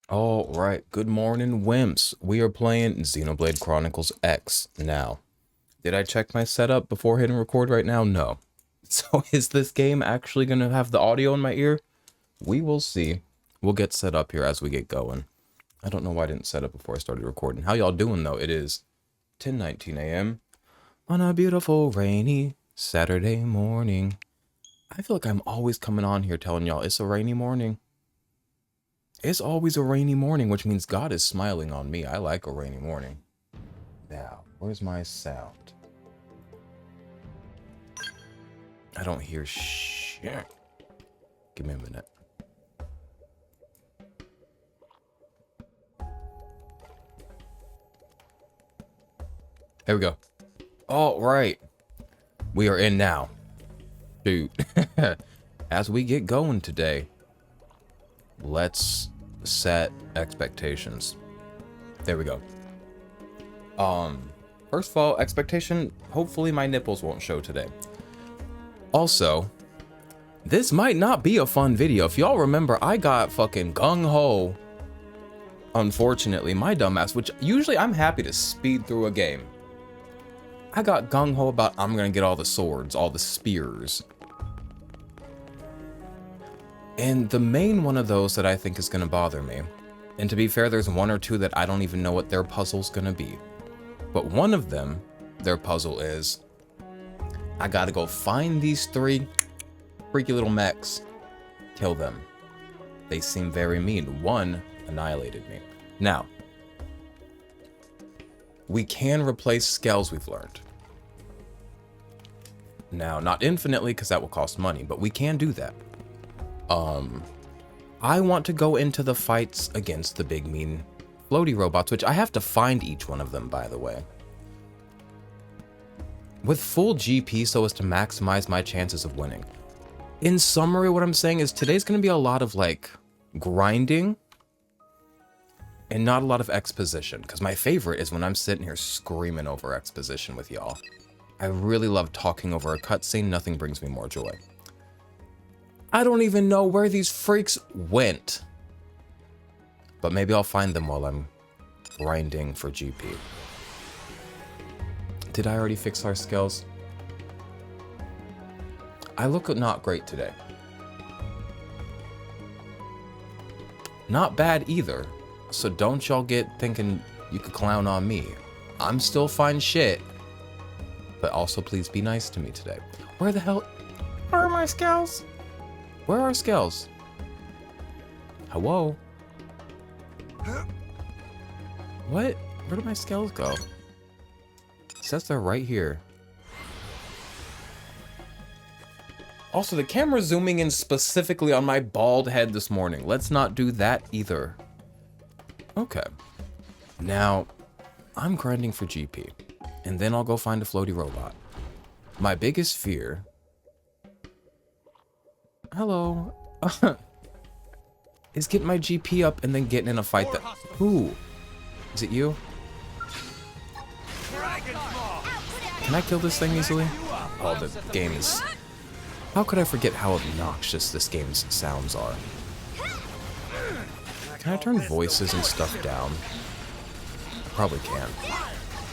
All right, good morning, Wimps. We are playing Xenoblade Chronicles X now. Did I check my setup before hitting record right now? No. So is this game actually going to have the audio in my ear? We will see. We'll get set up here as we get going. I don't know why I didn't set up before I started recording. How y'all doing, though? It is 10:19 a.m. on a beautiful, rainy Saturday morning. I feel like I'm always coming on here telling y'all it's a rainy morning. It's always a rainy morning, which means God is smiling on me. I like a rainy morning. Now, where's my sound? I don't hear shit. Give me a minute. There we go. All right. We are in now. Dude. As we get going today, let's set expectations. There we go. First of all, expectation, hopefully my nipples won't show today. Also, this might not be a fun video. If y'all remember, I got fucking gung-ho. Unfortunately, my dumbass, which usually I'm happy to speed through a game. I got gung-ho about I'm gonna get all the swords, all the spears. And the main one of those that I think is gonna bother me, and to be fair, there's one or two that I don't even know what their puzzle's gonna be. But one of them, their puzzle is, I gotta go find these three freaky little mechs, kill them. They seem very mean. One annihilated me. Now, we can replace scales, we've learned. Now, not infinitely, because that will cost money, but we can do that. I want to go into the fights against the big mean floaty robots, which I have to find each one of them, by the way. With full GP so as to maximize my chances of winning. In summary, what I'm saying is today's going to be a lot of, like, grinding and not a lot of exposition, because my favorite is when I'm sitting here screaming over exposition with y'all. I really love talking over a cutscene. Nothing brings me more joy. I don't even know where these freaks went. But maybe I'll find them while I'm grinding for GP. Did I already fix our skills? I look not great today. Not bad either. So don't y'all get thinking you could clown on me. I'm still fine shit. But also please be nice to me today. Where the hell are my skills? Where are skills? Hello? What? Where did my skills go? It says they're right here. Also, the camera's zooming in specifically on my bald head this morning. Let's not do that either. Okay. Now, I'm grinding for GP. And then I'll go find a floaty robot. My biggest fear... Hello. Is getting my GP up and then getting in a fight that... Who? Is it you? Can I kill this thing easily? Oh, the game is... How could I forget how obnoxious this game's sounds are? Can I turn voices and stuff down? I probably can.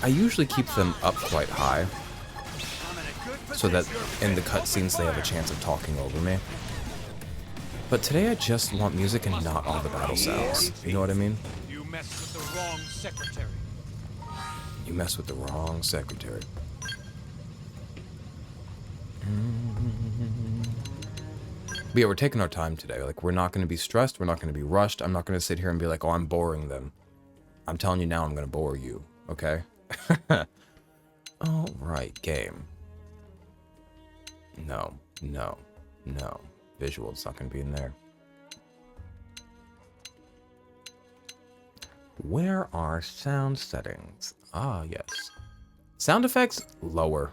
I usually keep them up quite high, so that in the cutscenes they have a chance of talking over me. But today I just want music and not all the battle sounds. You know what I mean? You messed with the wrong secretary. You mess with the wrong secretary. But yeah, we're taking our time today. Like, we're not going to be stressed. We're not going to be rushed. I'm not going to sit here and be like, oh, I'm boring them. I'm telling you now, I'm going to bore you. Okay? All right, game. No, no, no. Visual's not going to be in there. Where are sound settings? Ah, yes. Sound effects, lower.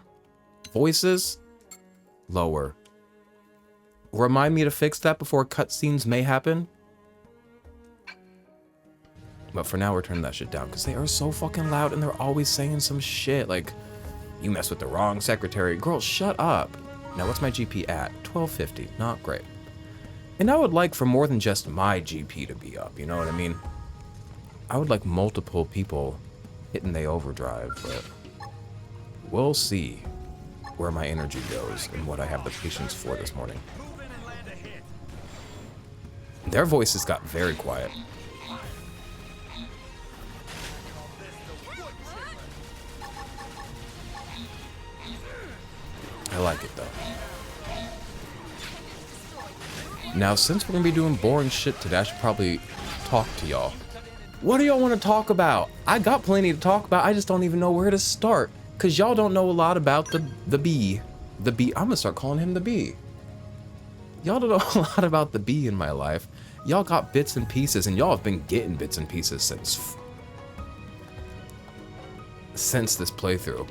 Voices, lower. Remind me to fix that before cutscenes may happen. But for now, we're turning that shit down because they are so fucking loud and they're always saying some shit like, you mess with the wrong secretary. Girl, shut up. Now, what's my GP at? 1250. Not great. And I would like for more than just my GP to be up, you know what I mean? I would like multiple people hitting the overdrive, but we'll see where my energy goes and what I have the patience for this morning. Their voices got very quiet. I like it though. Now, since we're gonna be doing boring shit today, I should probably talk to y'all. What do y'all want to talk about? I got plenty to talk about. I just don't even know where to start. Cause y'all don't know a lot about the bee. The bee. I'm gonna start calling him the bee. Y'all don't know a lot about the bee in my life. Y'all got bits and pieces, and y'all have been getting bits and pieces since this playthrough,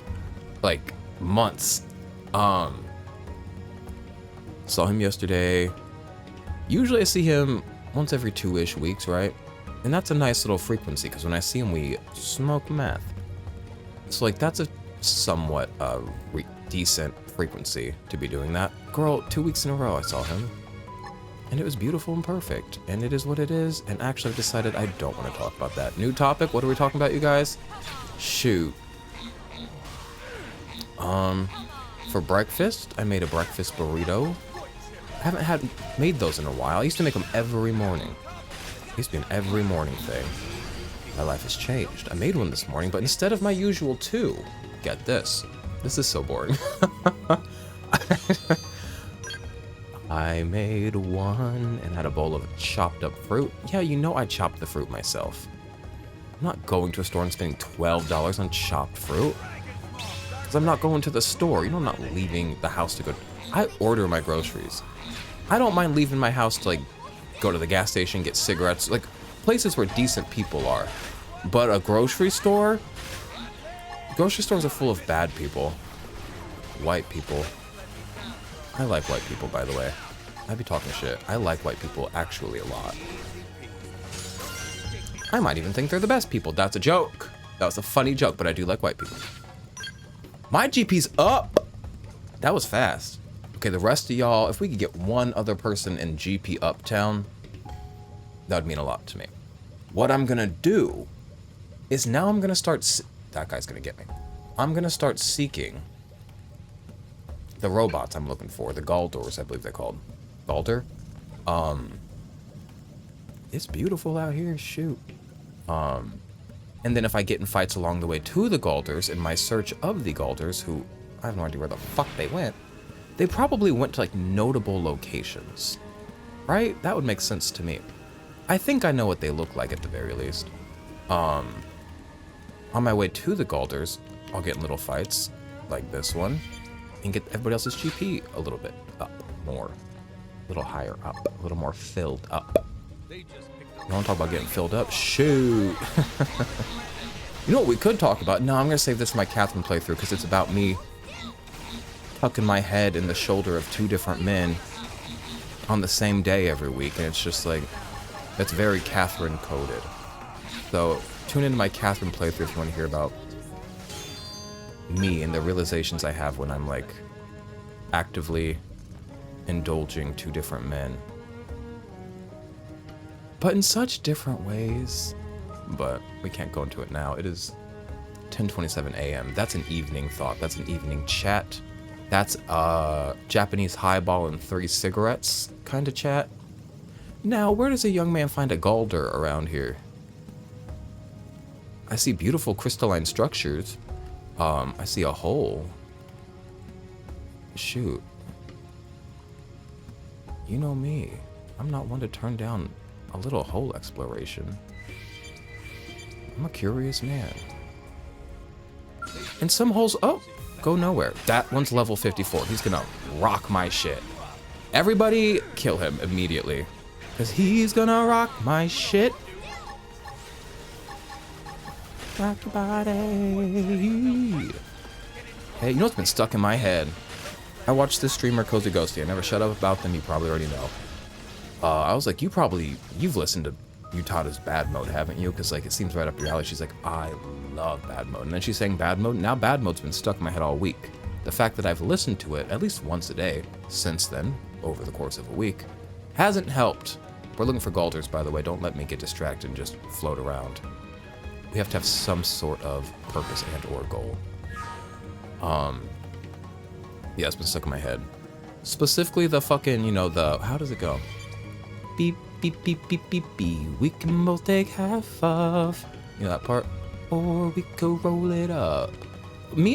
like months. Saw him yesterday. Usually I see him once every 2-ish weeks, right? And that's a nice little frequency, because when I see him, we smoke meth. So, like, that's a somewhat decent frequency to be doing that. Girl, 2 weeks in a row I saw him. And it was beautiful and perfect. And it is what it is. And actually, I've decided I don't want to talk about that. New topic? What are we talking about, you guys? Shoot. For breakfast, I made a breakfast burrito. I haven't made those in a while. I used to make them every morning. It used to be an every morning thing. My life has changed. I made one this morning, but instead of my usual 2, get this. This is so boring. I made one and had a bowl of chopped up fruit. Yeah, you know I chopped the fruit myself. I'm not going to a store and spending $12 on chopped fruit. Because I'm not going to the store. You know I'm not leaving the house to go. I order my groceries. I don't mind leaving my house to, like, go to the gas station, get cigarettes, like, places where decent people are. But a grocery store? Grocery stores are full of bad people. White people. I like white people, by the way. I'd be talking shit. I like white people actually a lot. I might even think they're the best people. That's a joke. That was a funny joke, but I do like white people. My GP's up! That was fast. Okay, the rest of y'all, if we could get one other person in GP Uptown, that would mean a lot to me. What I'm gonna do is now I'm gonna start... That guy's gonna get me. I'm gonna start seeking the robots I'm looking for. The Galdors, I believe they're called. Galder? It's beautiful out here, shoot. And then if I get in fights along the way to the Galdors, in my search of the Galdors, who I have no idea where the fuck they went, they probably went to, like, notable locations. Right? That would make sense to me. I think I know what they look like at the very least. On my way to the Galdors, I'll get in little fights, like this one, and get everybody else's GP a little bit up more. A little higher up. A little more filled up. You want to talk about getting filled up? Shoot! You know what we could talk about? No, I'm going to save this for my Catherine playthrough, because it's about me tucking my head in the shoulder of 2 different men on the same day every week, and it's just like, that's very Catherine coded. So tune into my Catherine playthrough if you want to hear about me and the realizations I have when I'm, like, actively indulging 2 different men, but in such different ways. But we can't go into it now. It is 10:27 a.m. That's an evening thought. That's an evening chat. That's Japanese highball and 3 cigarettes kind of chat. Now, where does a young man find a Galder around here? I see beautiful crystalline structures. I see a hole. Shoot. You know me. I'm not one to turn down a little hole exploration. I'm a curious man. And some holes, oh, go nowhere. That one's level 54. He's gonna rock my shit. Everybody kill him immediately, because he's gonna rock my shit. Rock your body. Hey, you know what's been stuck in my head? I watched this streamer, Cozy Ghosty. I never shut up about them. You probably already know. I was like, you've listened to Utada's Bad Mode, haven't you? Because, like, it seems right up your alley. She's like, I love Bad Mode. And then she's saying Bad Mode. Now Bad Mode's been stuck in my head all week. The fact that I've listened to it at least once a day since then, over the course of a week, hasn't helped. We're looking for Galders, by the way. Don't let me get distracted and just float around. we have to have some sort of purpose and or goal. Yeah, it's been stuck in my head. Specifically the fucking, you know, the, how does it go? Beep, beep, beep, beep, beep, beep. We can both take half of, you know that part? Or we could roll it up.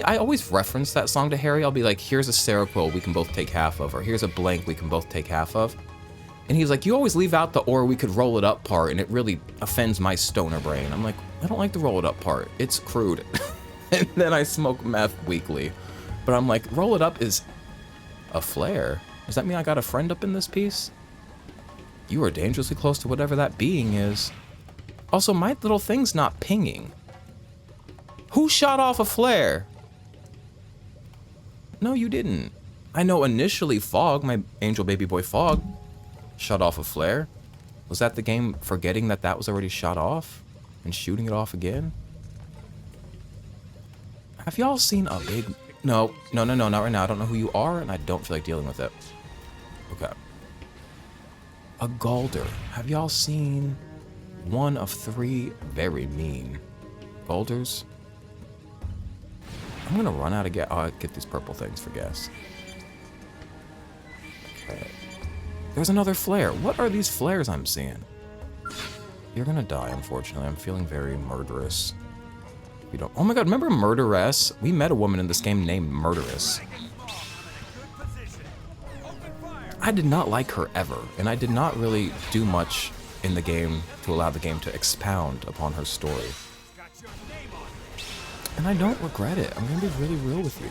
I always reference that song to Harry. I'll be like, here's a Seroquel we can both take half of, or here's a blank we can both take half of. And he's like, you always leave out the or we could roll it up part, and it really offends my stoner brain. I'm like, I don't like the roll it up part. It's crude. And then I smoke meth weekly. But I'm like, roll it up is a flare. Does that mean I got a friend up in this piece? You are dangerously close to whatever that being is. Also, my little thing's not pinging. Who shot off a flare? No, you didn't. I know initially Fog, my angel baby boy Fog, shut off a flare. Was that the game forgetting that that was already shot off and shooting it off again? Have y'all seen a big... No, not right now. I don't know who you are, and I don't feel like dealing with it. Okay. A Galder. Have y'all seen one of 3 very mean Galders? I'm gonna run out of gas. Oh, I get these purple things for gas. Okay. There's another flare. What are these flares I'm seeing? You're gonna die, unfortunately. I'm feeling very murderous. You don't. Oh my god, remember Murderess? We met a woman in this game named Murderess. I did not like her ever, and I did not really do much in the game to allow the game to expound upon her story. And I don't regret it. I'm gonna be really real with you.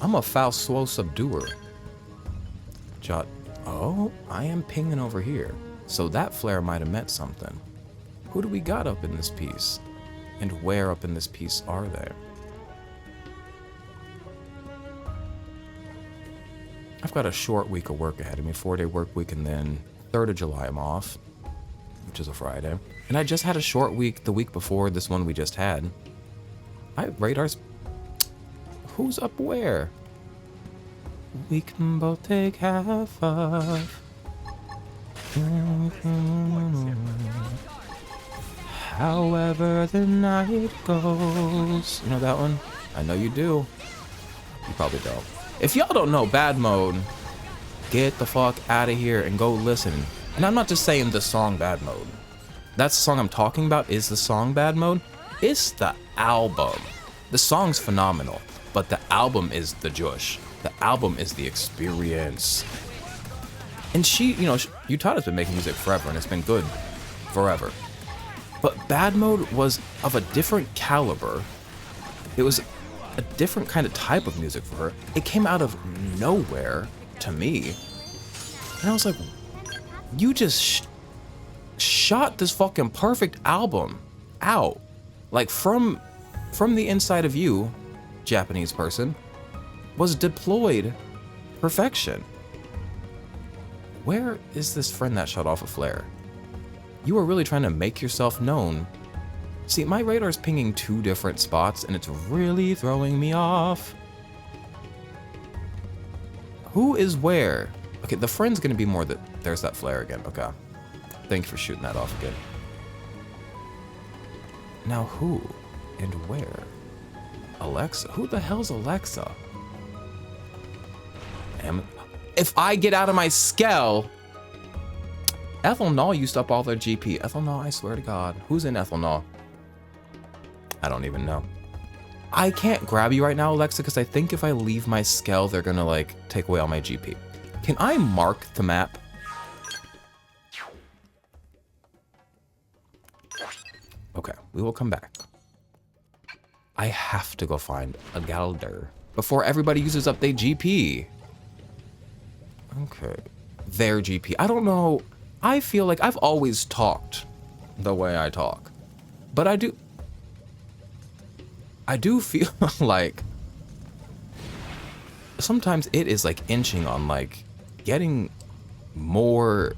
I'm a foul slow subduer. Jot. Oh, I am pinging over here. So that flare might have meant something. Who do we got up in this piece? And where up in this piece are they? I've got a short week of work ahead of me, 4-day work week, and then 3rd of July I'm off, which is a Friday. And I just had a short week the week before this one we just had. Radars. Who's up where? We can both take half of. However the night goes. You know that one? I know you do. You probably don't. If y'all don't know Bad Mode, get the fuck out of here and go listen. And I'm not just saying the song Bad Mode. That's the song I'm talking about, is the song Bad Mode. It's the album. The song's phenomenal, but the album is the jush. The album is the experience. And she, you know, Utada's been making music forever, and it's been good forever. But Bad Mode was of a different caliber. It was a different kind of type of music for her. It came out of nowhere to me. And I was like, you just shot this fucking perfect album out. Like from the inside of you, Japanese person, was deployed perfection. Where is this friend that shot off a flare? You are really trying to make yourself known. See, my radar's pinging 2 different spots, and it's really throwing me off. Who is where? Okay, the friend's gonna be more that... There's that flare again. Okay. Thank you for shooting that off again. Now who and where? Alexa? Who the hell's Alexa? If I get out of my skell... Ethanol used up all their GP. Ethanol, I swear to God. Who's in Ethanol? I don't even know. I can't grab you right now, Alexa, because I think if I leave my skell, they're gonna, like, take away all my GP. Can I mark the map? Okay, we will come back. I have to go find a Galder before everybody uses up their GP. Okay. Their GP. I don't know. I feel like I've always talked the way I talk. But I do feel like sometimes it is like inching on like getting more,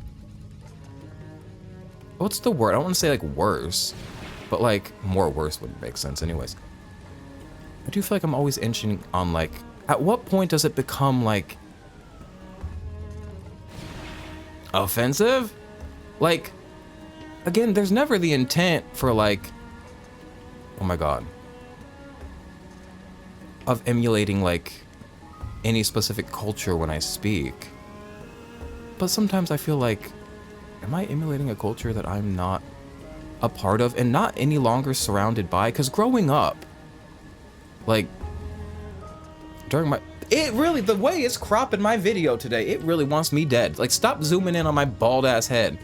what's the word? I don't want to say like worse, but like more worse wouldn't make sense anyways. I do feel like I'm always inching on like, at what point does it become like offensive? Like, again, there's never the intent for like, oh my god, of emulating like any specific culture when I speak. But sometimes I feel like, am I emulating a culture that I'm not a part of and not any longer surrounded by? Because growing up, like, during my, it really, the way it's cropping my video today, it really wants me dead. Like, stop zooming in on my bald ass head.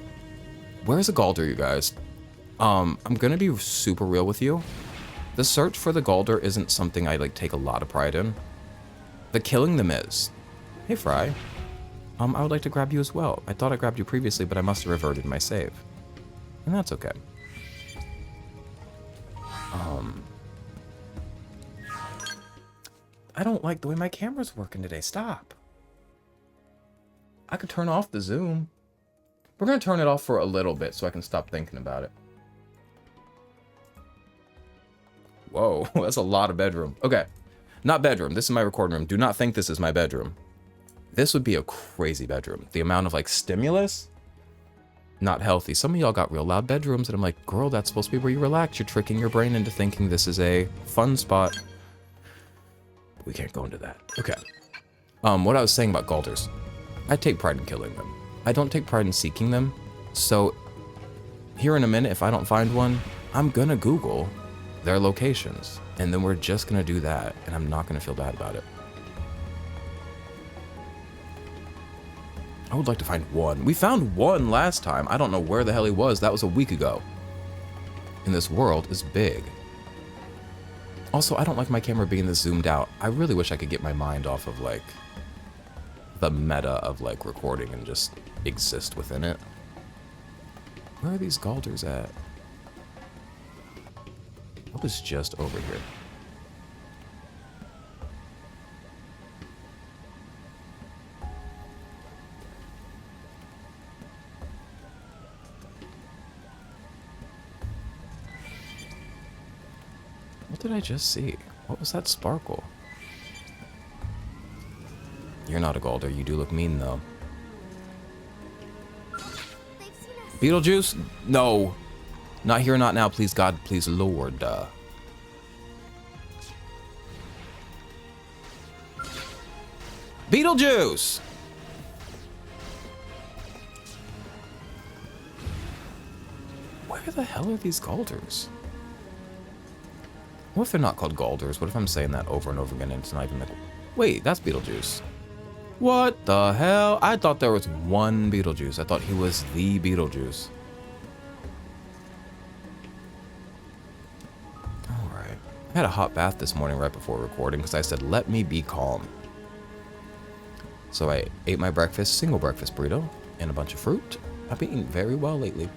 Where's a Galder, you guys? I'm gonna be super real with you. The search for the Galder isn't something I like take a lot of pride in. The killing them is. Hey, Fry. I would like to grab you as well. I thought I grabbed you previously, but I must have reverted my save. And that's okay. I don't like the way my camera's working today. Stop. I could turn off the zoom. We're gonna turn it off for a little bit so I can stop thinking about it. Whoa, that's a lot of bedroom. Okay, not bedroom. This is my recording room. Do not think this is my bedroom. This would be a crazy bedroom. The amount of like stimulus, not healthy. Some of y'all got real loud bedrooms and I'm like, girl, that's supposed to be where you relax. You're tricking your brain into thinking this is a fun spot. We can't go into that. Okay. What I was saying about Galders. I take pride in killing them. I don't take pride in seeking them. So here in a minute, if I don't find one, I'm gonna Google their locations. And then we're just gonna do that. And I'm not gonna feel bad about it. I would like to find one. We found one last time. I don't know where the hell he was. That was a week ago. And this world is big. Also, I don't like my camera being this zoomed out. I really wish I could get my mind off of like the meta of like recording and just exist within it. Where are these Galders at? I was just over here. What did I just see? What was that sparkle? You're not a Galder. You do look mean, though. Beetlejuice? No. Not here, not now. Please, God. Please, Lord. Beetlejuice! Where the hell are these Galders? What if they're not called Galders? What if I'm saying that over and over again and it's not even like... Wait, that's Beetlejuice. What the hell? I thought there was one Beetlejuice. I thought he was the Beetlejuice. Alright. I had a hot bath this morning right before recording because I said, let me be calm. So I ate my breakfast, single breakfast burrito, and a bunch of fruit. I've been eating very well lately.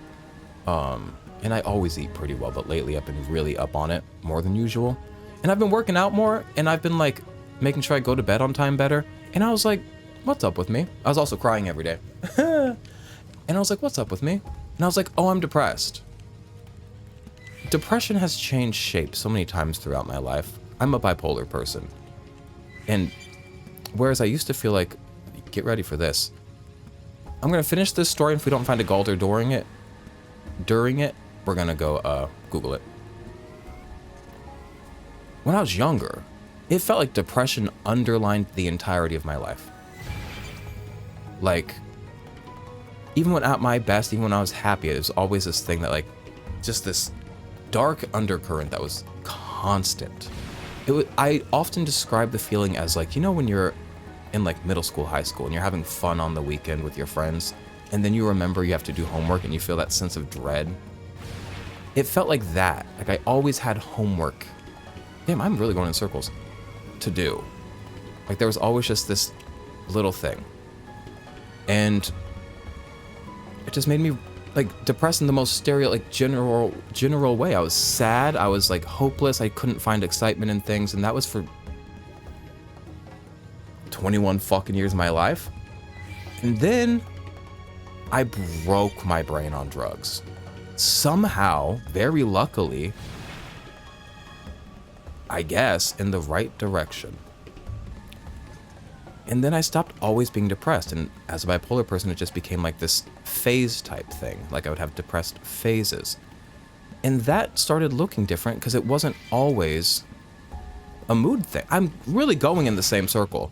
And I always eat pretty well, but lately I've been really up on it more than usual. And I've been working out more, and I've been like making sure I go to bed on time better. And I was like, what's up with me? I was also crying every day. And I was like, what's up with me? And I was like, oh, I'm depressed. Depression has changed shape so many times throughout my life. I'm a bipolar person. And whereas I used to feel like, get ready for this. I'm going to finish this story, and if we don't find a Galder during it, we're going to go Google it. When I was younger, it felt like depression underlined the entirety of my life. Like, even when at my best, even when I was happy, it was always this thing that like, just this dark undercurrent that was constant. I often describe the feeling as like, you know, when you're in like middle school, high school, and you're having fun on the weekend with your friends, and then you remember you have to do homework and you feel that sense of dread. It felt like that. Like I always had homework. Damn, I'm really going in circles. To do. Like there was always just this little thing. And it just made me like depressed in the most general way. I was sad. I was like hopeless. I couldn't find excitement in things. And that was for 21 fucking years of my life. And then I broke my brain on drugs. Somehow, very luckily, I guess, in the right direction. And then I stopped always being depressed. And as a bipolar person, it just became like this phase type thing. Like I would have depressed phases. And that started looking different because it wasn't always a mood thing. I'm really going in the same circle.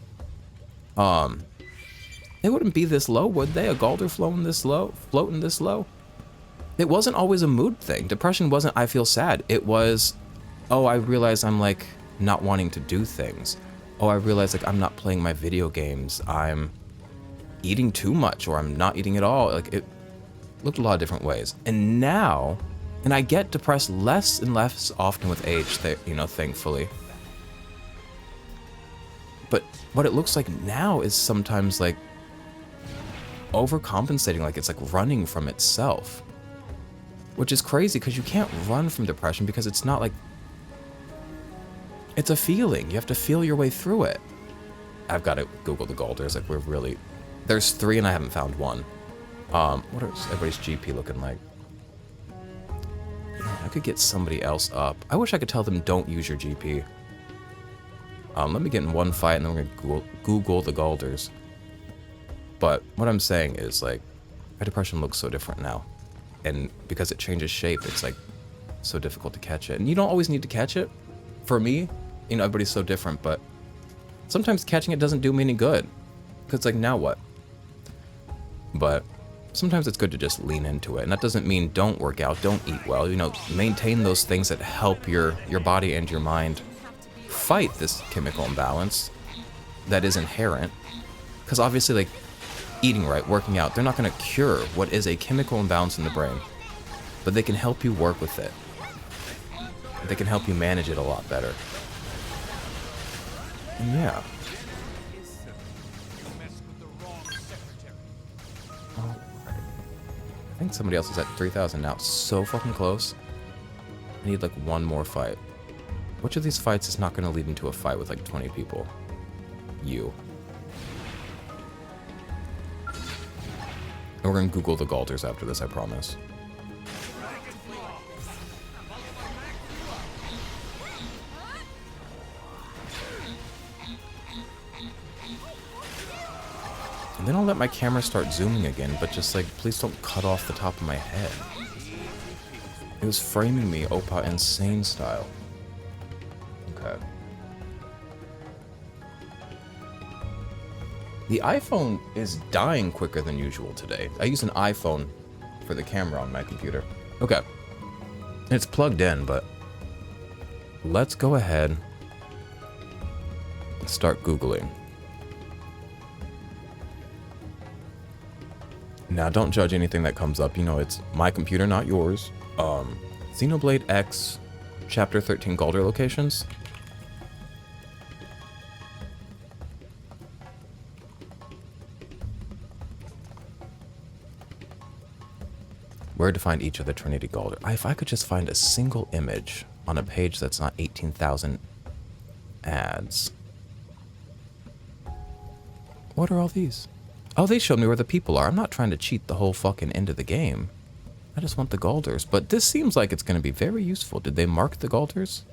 They wouldn't be this low, would they? A Galder floating this low? It wasn't always a mood thing. Depression wasn't, I feel sad. It was, oh, I realize I'm like not wanting to do things. Oh, I realize like I'm not playing my video games. I'm eating too much, or I'm not eating at all. Like it looked a lot of different ways. And now, and I get depressed less and less often with age, thankfully. But what it looks like now is sometimes like overcompensating, like it's like running from itself. Which is crazy because you can't run from depression because it's not like, it's a feeling. You have to feel your way through it. I've got to Google the Galders. Like there's 3 and I haven't found one. What is everybody's GP looking like? I could get somebody else up. I wish I could tell them don't use your GP. Let me get in one fight and then we're gonna Google the Galders. But what I'm saying is like, my depression looks so different now. And because it changes shape, it's like so difficult to catch it. And you don't always need to catch it. For me, everybody's so different, but sometimes catching it doesn't do me any good. Because it's like, now what? But sometimes it's good to just lean into it. And that doesn't mean don't work out, don't eat well. Maintain those things that help your body and your mind fight this chemical imbalance that is inherent. Because obviously, like, eating right, working out, they're not going to cure what is a chemical imbalance in the brain. But they can help you work with it. They can help you manage it a lot better. And yeah. I think somebody else is at 3,000 now. So fucking close. I need like one more fight. Which of these fights is not going to lead into a fight with like 20 people? You. And we're going to Google the Galders after this, I promise. And then I'll let my camera start zooming again, but just like, please don't cut off the top of my head. It was framing me Opa Insane style. Okay. The iPhone is dying quicker than usual today. I use an iPhone for the camera on my computer. Okay. It's plugged in, but let's go ahead and start Googling. Now, don't judge anything that comes up. It's my computer, not yours. Xenoblade X, Chapter 13 Galder locations. Where to find each of the Trinity Galder. If I could just find a single image on a page that's not 18,000 ads. What are all these? Oh, they showed me where the people are. I'm not trying to cheat the whole fucking end of the game. I just want the Galders. But this seems like it's going to be very useful. Did they mark the Galders?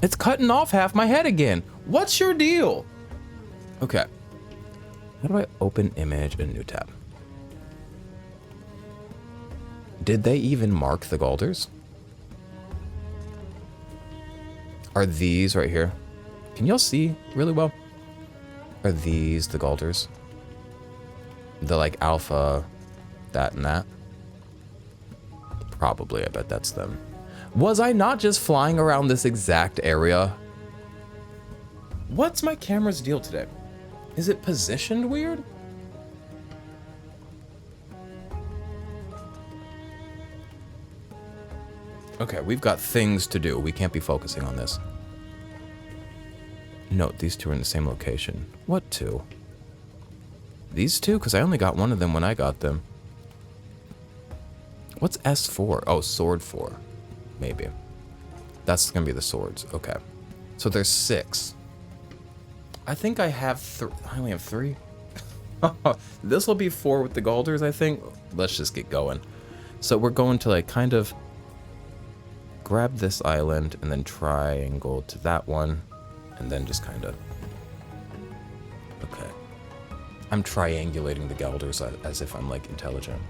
It's cutting off half my head again. What's your deal? Okay. How do I open image in new tab? Did they even mark the Galders? Are these right here? Can y'all see really well? Are these the Galders? The like alpha, that and that? Probably, I bet that's them. Was I not just flying around this exact area? What's my camera's deal today? Is it positioned weird? Okay, we've got things to do. We can't be focusing on this. Note, these two are in the same location. What two? These two? Because I only got one of them when I got them. What's S4? Oh, sword 4. Maybe. That's going to be the swords. Okay. So there's 6. I think I have I only have 3. This will be 4 with the Galders, I think. Let's just get going. So we're going to like kind of grab this island and then triangle to that one. And then just kind of I'm triangulating the Gelders as if I'm like intelligent.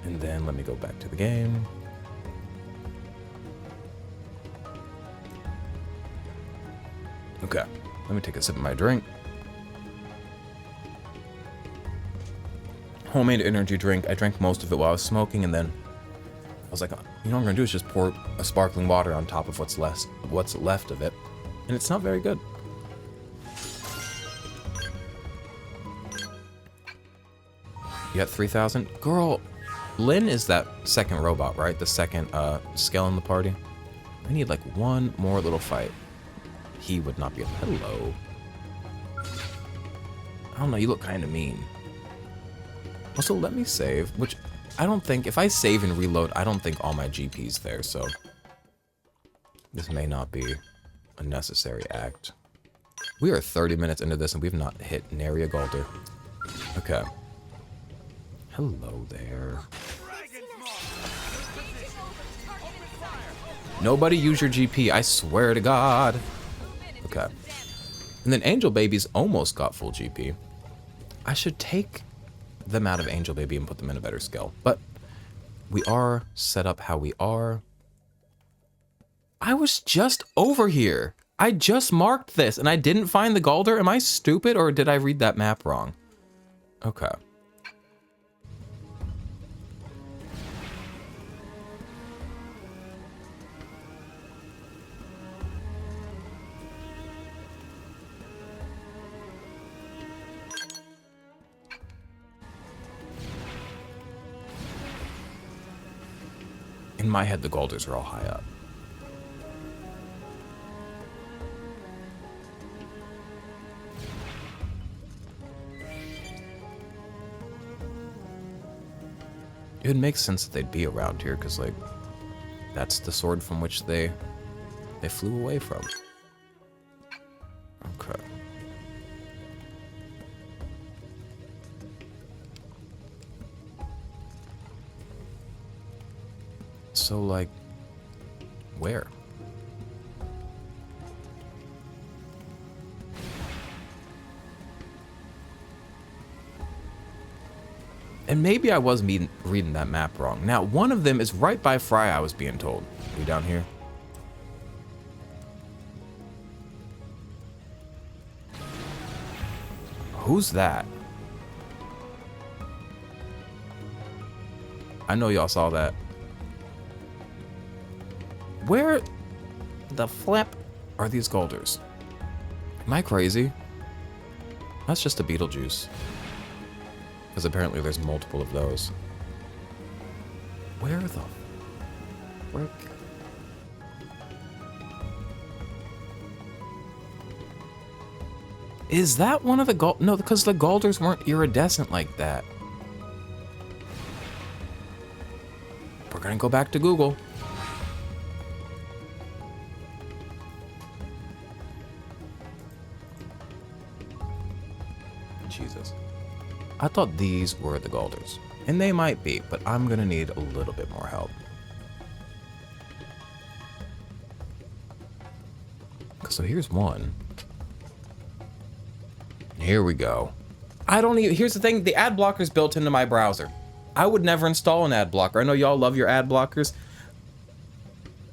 And then let me go back to the game. Okay, let me take a sip of my drink. Homemade energy drink. I drank most of it while I was smoking, and then I was like, you know what I'm gonna do is just pour a sparkling water on top of what's left of it, and it's not very good. You got 3,000? Girl, Lynn is that second robot, right? The second skill in the party. I need like one more little fight. He would not be a hello. I don't know, you look kind of mean. Also, let me save, which I don't think, if I save and reload, I don't think all my GP's there, so this may not be a necessary act. We are 30 minutes into this and we've not hit nary a Golder. Okay. Hello there. Nobody use your GP, I swear to God. Okay. And then Angel Babies almost got full GP. I should take them out of Angel Baby and put them in a better skill. But we are set up how we are. I was just over here. I just marked this and I didn't find the Galder. Am I stupid or did I read that map wrong? Okay. In my head, the Galders are all high up. It would make sense that they'd be around here, because, like, that's the sword from which they flew away from. Okay. So, like, where? And maybe I was reading that map wrong. Now, one of them is right by Fry, I was being told. Are we down here? Who's that? I know y'all saw that. Where the flip are these Galders? Am I crazy? That's just a Beetlejuice. Because apparently there's multiple of those. Where the frick? Is that one of the Galders? No, because the Galders weren't iridescent like that. We're gonna go back to Google. Jesus. I thought these were the Galders. And they might be, but I'm gonna need a little bit more help. So here's one. Here we go. I don't even, here's the thing, the ad blocker's built into my browser. I would never install an ad blocker. I know y'all love your ad blockers.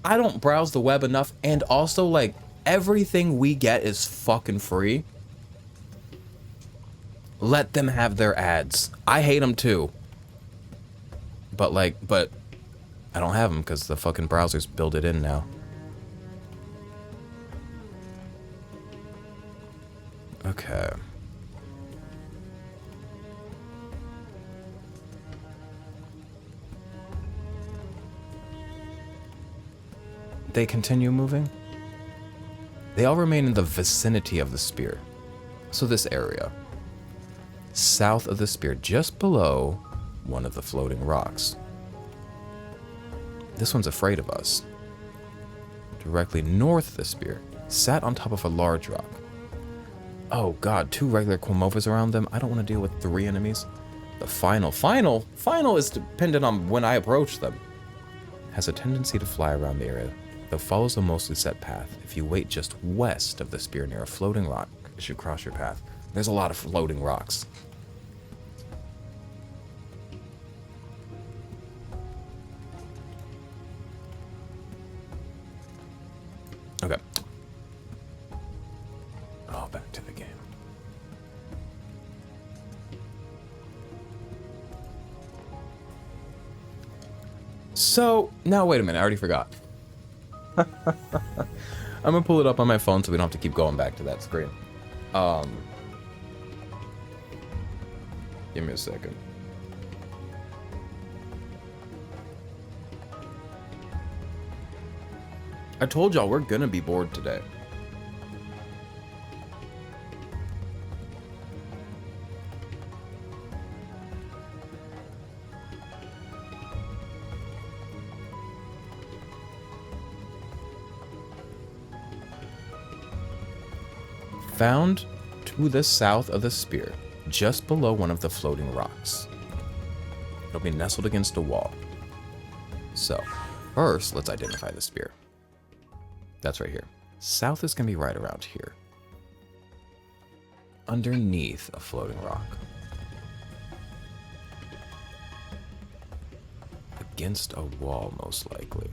I don't browse the web enough, and also, like, everything we get is fucking free. Let them have their ads. I hate them too. But I don't have them because the fucking browsers build it in now. Okay. They continue moving. They all remain in the vicinity of the spear. So this area. South of the spear, just below one of the floating rocks. This one's afraid of us. Directly north of the spear, sat on top of a large rock. Oh god, 2 regular Quilmovas around them. I don't want to deal with 3 enemies. The final is dependent on when I approach them. Has a tendency to fly around the area, though follows a mostly set path. If you wait just west of the spear near a floating rock, it should cross your path. There's a lot of floating rocks. So, now wait a minute, I already forgot. I'm gonna pull it up on my phone so we don't have to keep going back to that screen. Give me a second. I told y'all we're gonna be bored today. Found to the south of the spear, just below one of the floating rocks. It'll be nestled against a wall. So, first, let's identify the spear. That's right here. South is going to be right around here. Underneath a floating rock. Against a wall, most likely.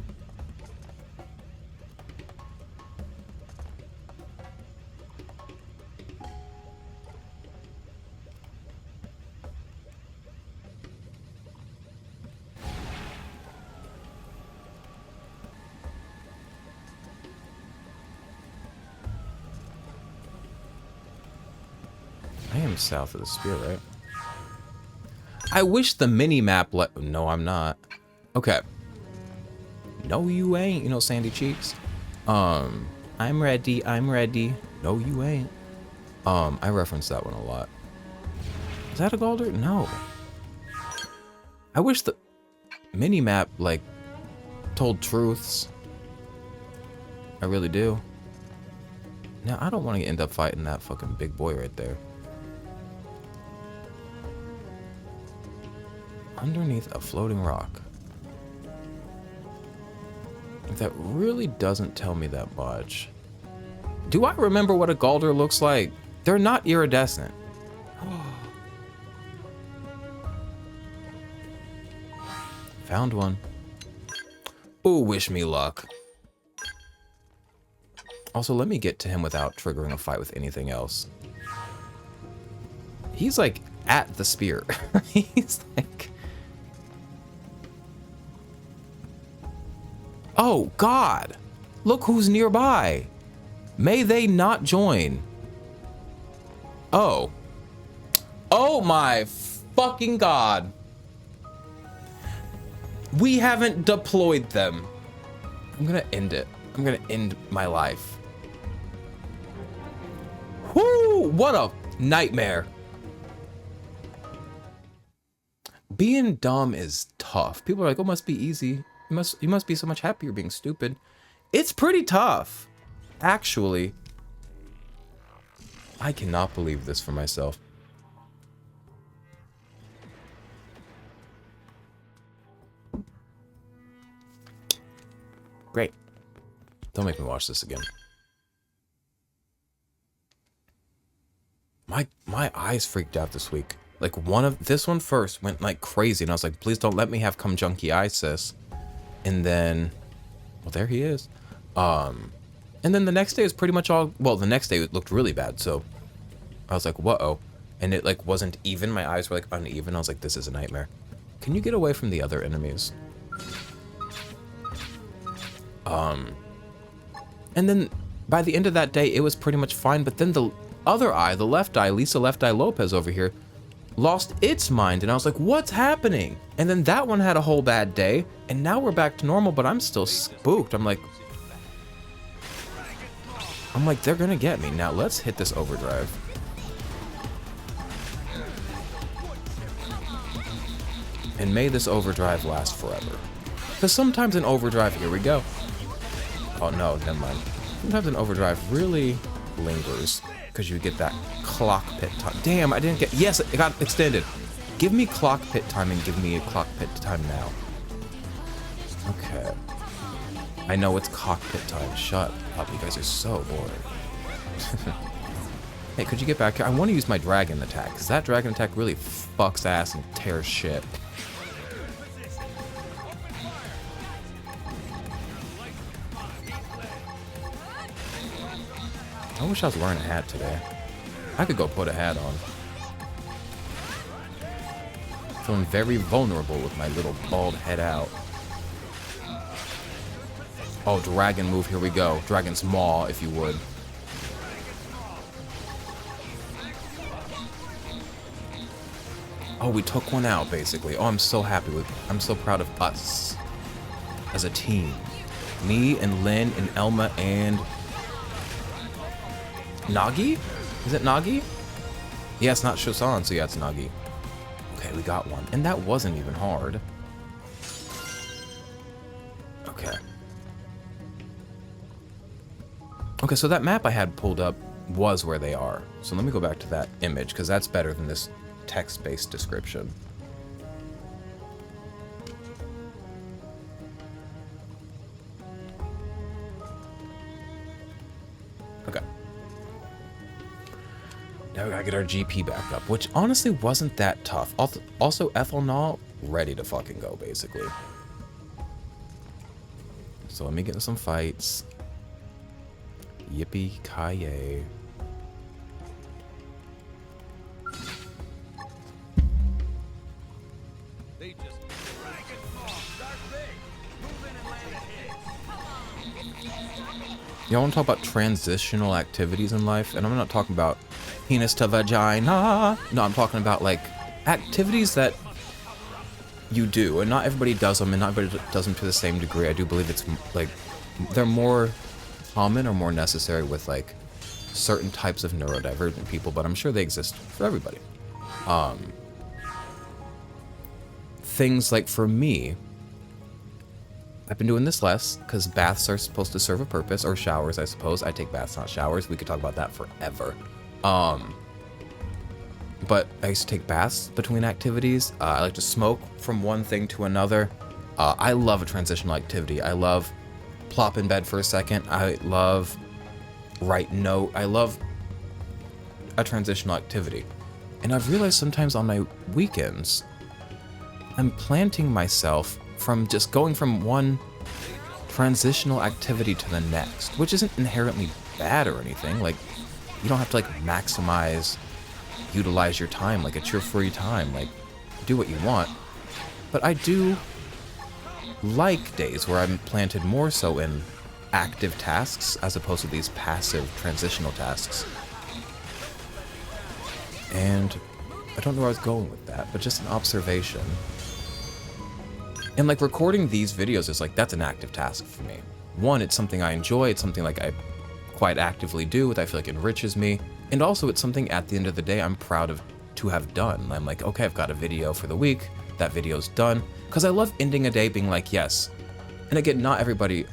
I am south of the spear, right? I wish the mini-map let... No, I'm not. Okay. No, you ain't, you know, Sandy Cheeks. I'm ready, I'm ready. No, you ain't. I reference that one a lot. Is that a Galder? No. I wish the mini-map, like, told truths. I really do. Now, I don't want to end up fighting that fucking big boy right there. Underneath a floating rock. That really doesn't tell me that much. Do I remember what a Galder looks like? They're not iridescent. Found one. Ooh, wish me luck. Also, let me get to him without triggering a fight with anything else. He's like at the spear. He's like... Oh, God! Look who's nearby! May they not join. Oh. Oh my fucking God. We haven't deployed them. I'm gonna end it. I'm gonna end my life. Whoo! What a nightmare. Being dumb is tough. People are like, oh, it must be easy. You must be so much happier being stupid. It's pretty tough, actually. I cannot believe this for myself. Great. Don't make me watch this again. My eyes freaked out this week. Like this one first went like crazy, and I was like, please don't let me have come junky eye, sis. And then, well, there he is. And then the next day was pretty much all, well, the next day it looked really bad. So I was like, whoa. And it like wasn't even, my eyes were like uneven. I was like, this is a nightmare. Can you get away from the other enemies? And then by the end of that day, it was pretty much fine. But then the other eye, the left eye, Lisa Left Eye Lopez over here, lost its mind, and I was like, what's happening? And then that one had a whole bad day, and now we're back to normal, but I'm still spooked. I'm like, they're gonna get me. Now let's hit this overdrive. And may this overdrive last forever. Because sometimes an overdrive, here we go. Oh no, never mind. Sometimes an overdrive really lingers. Because you get that clock pit time. Damn, I didn't get... Yes, it got extended. Give me clock pit time and give me a clock pit time now. Okay. I know it's cockpit time. Shut up. You guys are so boring. Hey, could you get back here? I want to use my dragon attack. Because that dragon attack really fucks ass and tears shit. I wish I was wearing a hat today. I could go put a hat on. Feeling very vulnerable with my little bald head out. Oh, dragon move, here we go. Dragon's Maw, if you would. Oh, we took one out, basically. Oh, I'm so happy with... I'm so proud of us as a team. Me and Lynn and Elma and... Nagi? Is it Nagi? Yeah, it's not Shosan, so yeah, it's Nagi. Okay, we got one. And that wasn't even hard. Okay. Okay, so that map I had pulled up was where they are. So let me go back to that image, because that's better than this text-based description. Okay. Now we gotta get our GP back up, which honestly wasn't that tough. Also, Ethelnal ready to fucking go, basically. So let me get in some fights. Yippee-ki-yay. Y'all want to talk about transitional activities in life? And I'm not talking about penis to vagina. No, I'm talking about, like, activities that you do. And not everybody does them, and not everybody does them to the same degree. I do believe it's, like, they're more common or more necessary with, like, certain types of neurodivergent people, but I'm sure they exist for everybody. Things like, for me, I've been doing this less because baths are supposed to serve a purpose, or showers, I suppose. I take baths, not showers. We could talk about that forever. But I used to take baths between activities. I like to smoke from one thing to another. I love a transitional activity. I love plop in bed for a second. I love write note. I love a transitional activity. And I've realized sometimes on my weekends, I'm planting myself from just going from one transitional activity to the next, which isn't inherently bad or anything. Like, you don't have to, like, utilize your time. Like, it's your free time. Like, do what you want. But I do like days where I'm planted more so in active tasks as opposed to these passive transitional tasks. And I don't know where I was going with that, but just an observation. And, like, recording these videos is, like, that's an active task for me. One, it's something I enjoy. It's something, like, I quite actively do that I feel like enriches me. And also, it's something at the end of the day I'm proud of to have done. I'm like, okay, I've got a video for the week. That video's done. Because I love ending a day being like, yes. And again, not everybody...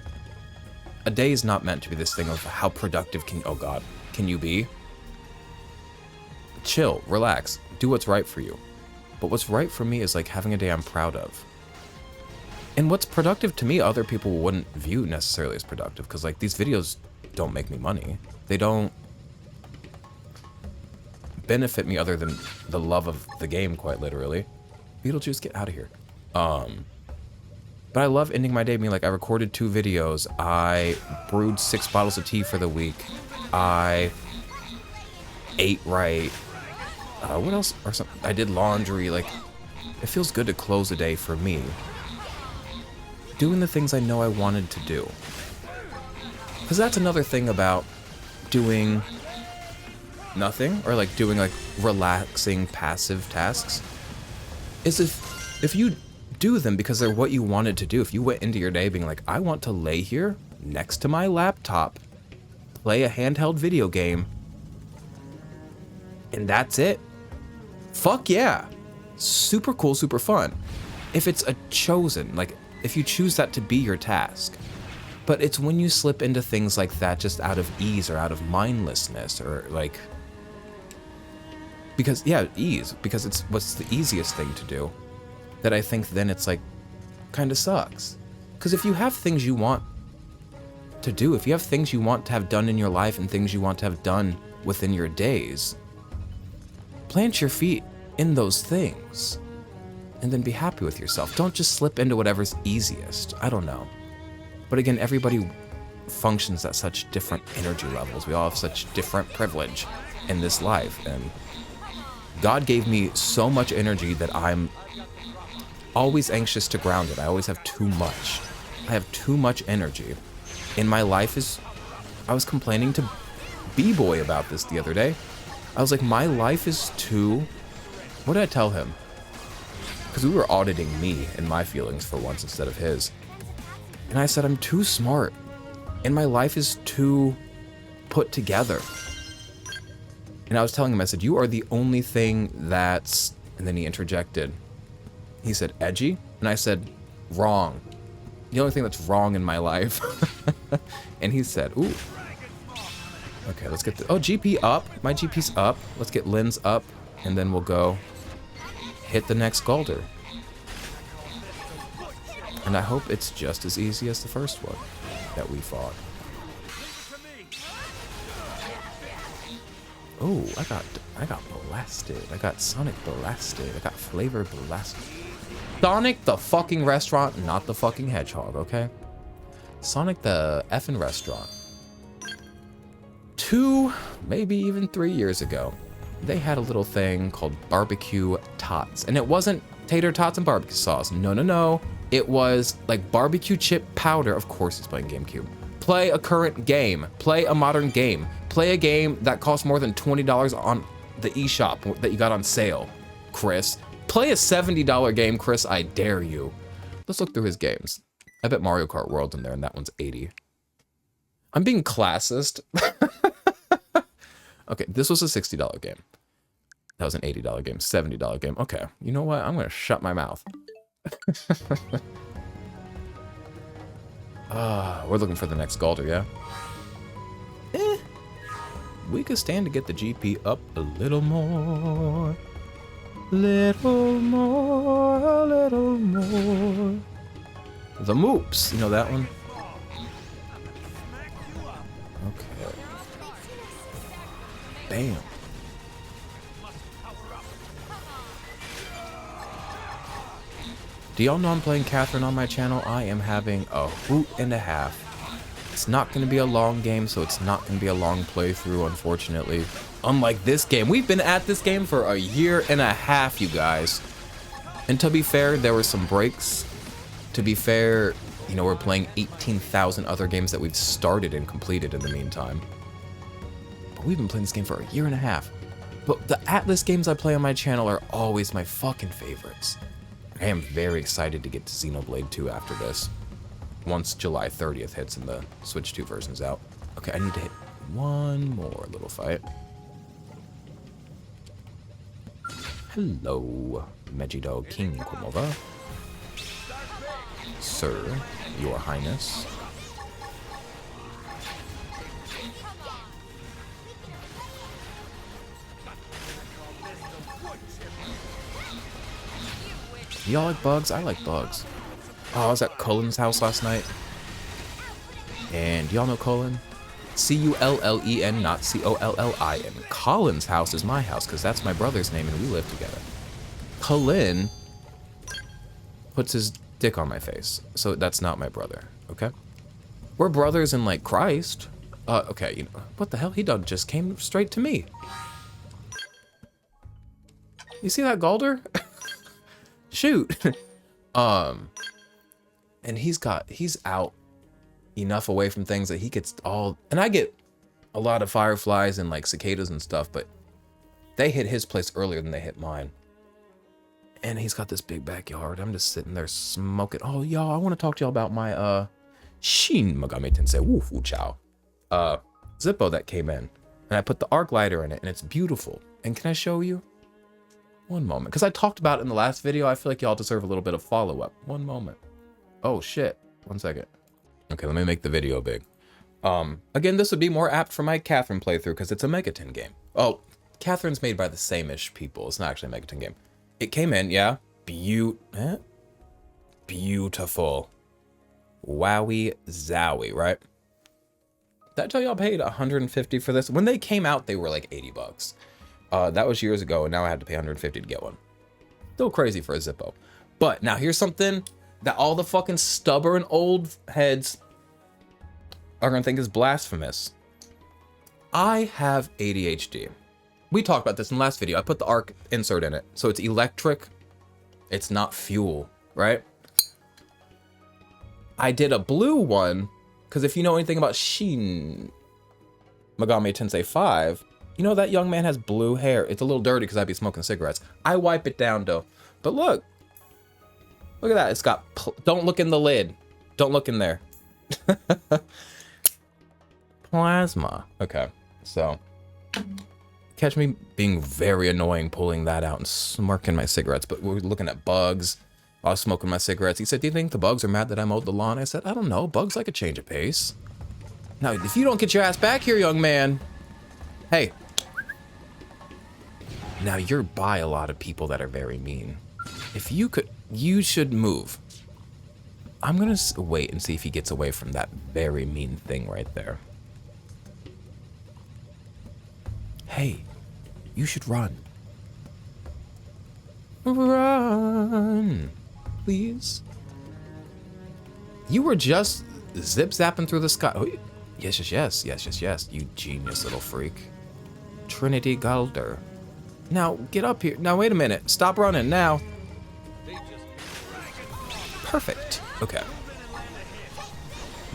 A day is not meant to be this thing of how productive can you be? Chill, relax, do what's right for you. But what's right for me is, like, having a day I'm proud of. And what's productive to me, other people wouldn't view necessarily as productive, because, like, these videos don't make me money. They don't benefit me other than the love of the game, quite literally. Beetlejuice, get out of here. But I love ending my day being like, I recorded 2 videos, I brewed 6 bottles of tea for the week, I ate right, what else? Or something. I did laundry. Like, it feels good to close a day for me doing the things I know I wanted to do. Because that's another thing about doing nothing, or like doing like relaxing passive tasks, is if you do them because they're what you wanted to do. If you went into your day being like, I want to lay here next to my laptop, play a handheld video game, and that's it. Fuck yeah. Super cool, super fun. If it's a chosen, like, if you choose that to be your task. But it's when you slip into things like that just out of ease or out of mindlessness or like... Because, yeah, ease. Because it's what's the easiest thing to do. That I think then it's like, kind of sucks. Because if you have things you want to do, if you have things you want to have done in your life and things you want to have done within your days, plant your feet in those things. And then be happy with yourself. Don't just slip into whatever's easiest. I don't know. But again, everybody functions at such different energy levels. We all have such different privilege in this life. And God gave me so much energy that I'm always anxious to ground it. I always have too much. I have too much energy. in my life is... I was complaining to B-Boy about this the other day. I was like, my life is too... What did I tell him? Because we were auditing me and my feelings for once instead of his. And I said, I'm too smart. And my life is too put together. And I was telling him, I said, you are the only thing that's... And then he interjected. He said, edgy? And I said, wrong. The only thing that's wrong in my life. And he said, ooh. Okay, let's get the... Oh, GP up. My GP's up. Let's get Lynn's up. And then we'll go hit the next Galder. And I hope it's just as easy as the first one that we fought. Oh, I got blasted. I got Sonic blasted. I got Flavor blasted. Sonic the fucking restaurant, not the fucking hedgehog, okay? Sonic the effing restaurant. 2, maybe even 3 years ago, they had a little thing called barbecue tots. And it wasn't tater tots and barbecue sauce. No, no, no. It was like barbecue chip powder. Of course he's playing GameCube. Play a current game. Play a modern game. Play a game that costs more than $20 on the eShop that you got on sale, Chris. Play a $70 game, Chris. I dare you. Let's look through his games. I bet Mario Kart World's in there, and that one's 80. I'm being classist. Okay, this was a $60 game. That was an $80 game, $70 game. Okay, you know what? I'm gonna shut my mouth. We're looking for the next Galder, yeah? We could stand to get the GP up a little more. Little more, a little more. The Moops, you know that one? Okay. Bam. Do y'all know I'm playing Catherine on my channel? I am having a hoot and a half. It's not going to be a long game, so it's not going to be a long playthrough, unfortunately. Unlike this game. We've been at this game for a year and a half, you guys. And to be fair, there were some breaks. To be fair, you know, we're playing 18,000 other games that we've started and completed in the meantime. But we've been playing this game for a year and a half. But the Atlas games I play on my channel are always my fucking favorites. I am very excited to get to Xenoblade 2 after this. Once July 30th hits and the Switch 2 version's out. Okay, I need to hit one more little fight. Hello, Megiddo King Komova. Sir, Your Highness. Y'all like bugs? I like bugs. Oh, I was at Cullen's house last night. And y'all know Cullen? C-U-L-L-E-N, not C-O-L-L-I-N. Colin's house is my house, because that's my brother's name and we live together. Cullen puts his dick on my face. So that's not my brother, okay? We're brothers in, like, Christ. Okay, you know, what the hell? He done just came straight to me. You see that Galder? Shoot. And he's out enough away from things that he gets all, and I get a lot of fireflies and like cicadas and stuff, but they hit his place earlier than they hit mine. And he's got this big backyard. I'm just sitting there smoking. Oh, y'all, I want to talk to y'all about my Shin Megami Tensei Wufu Chao Zippo that came in. And I put the arc lighter in it, and it's beautiful. And can I show you? One moment. Because I talked about it in the last video. I feel like y'all deserve a little bit of follow-up. One moment. Oh, shit. 1 second. Okay, let me make the video big. Again, this would be more apt for my Catherine playthrough, because it's a Megaton game. Oh, Catherine's made by the same-ish people. It's not actually a Megaton game. It came in, yeah. Beautiful. Wowie zowie, right? Did I tell you I paid $150 for this? When they came out, they were like 80 bucks. That was years ago, and now I had to pay $150 to get one. Still crazy for a Zippo. But now here's something that all the fucking stubborn old heads are gonna think is blasphemous. I have ADHD. We talked about this in the last video. I put the arc insert in it. So it's electric. It's not fuel, right? I did a blue one Because if you know anything about Shin Megami Tensei 5, you know that young man has blue hair. It's a little dirty because I'd be smoking cigarettes. I wipe it down, though. But look. Look at that. It's got... Don't look in the lid. Don't look in there. Plasma. Okay. So... Catch me being very annoying pulling that out and smirking my cigarettes. But we're looking at bugs. I was smoking my cigarettes. He said, do you think the bugs are mad that I mowed the lawn? I said, I don't know. Bugs like a change of pace. Now, if you don't get your ass back here, young man. Hey. Now, you're by a lot of people that are very mean. If you could, you should move. I'm going to wait and see if he gets away from that very mean thing right there. Hey, you should run. Run, please. You were just zip-zapping through the sky. Oh, yes, you genius little freak. Trinity Galder. Now, get up here. Now, wait a minute. Stop running, now. Perfect. Okay.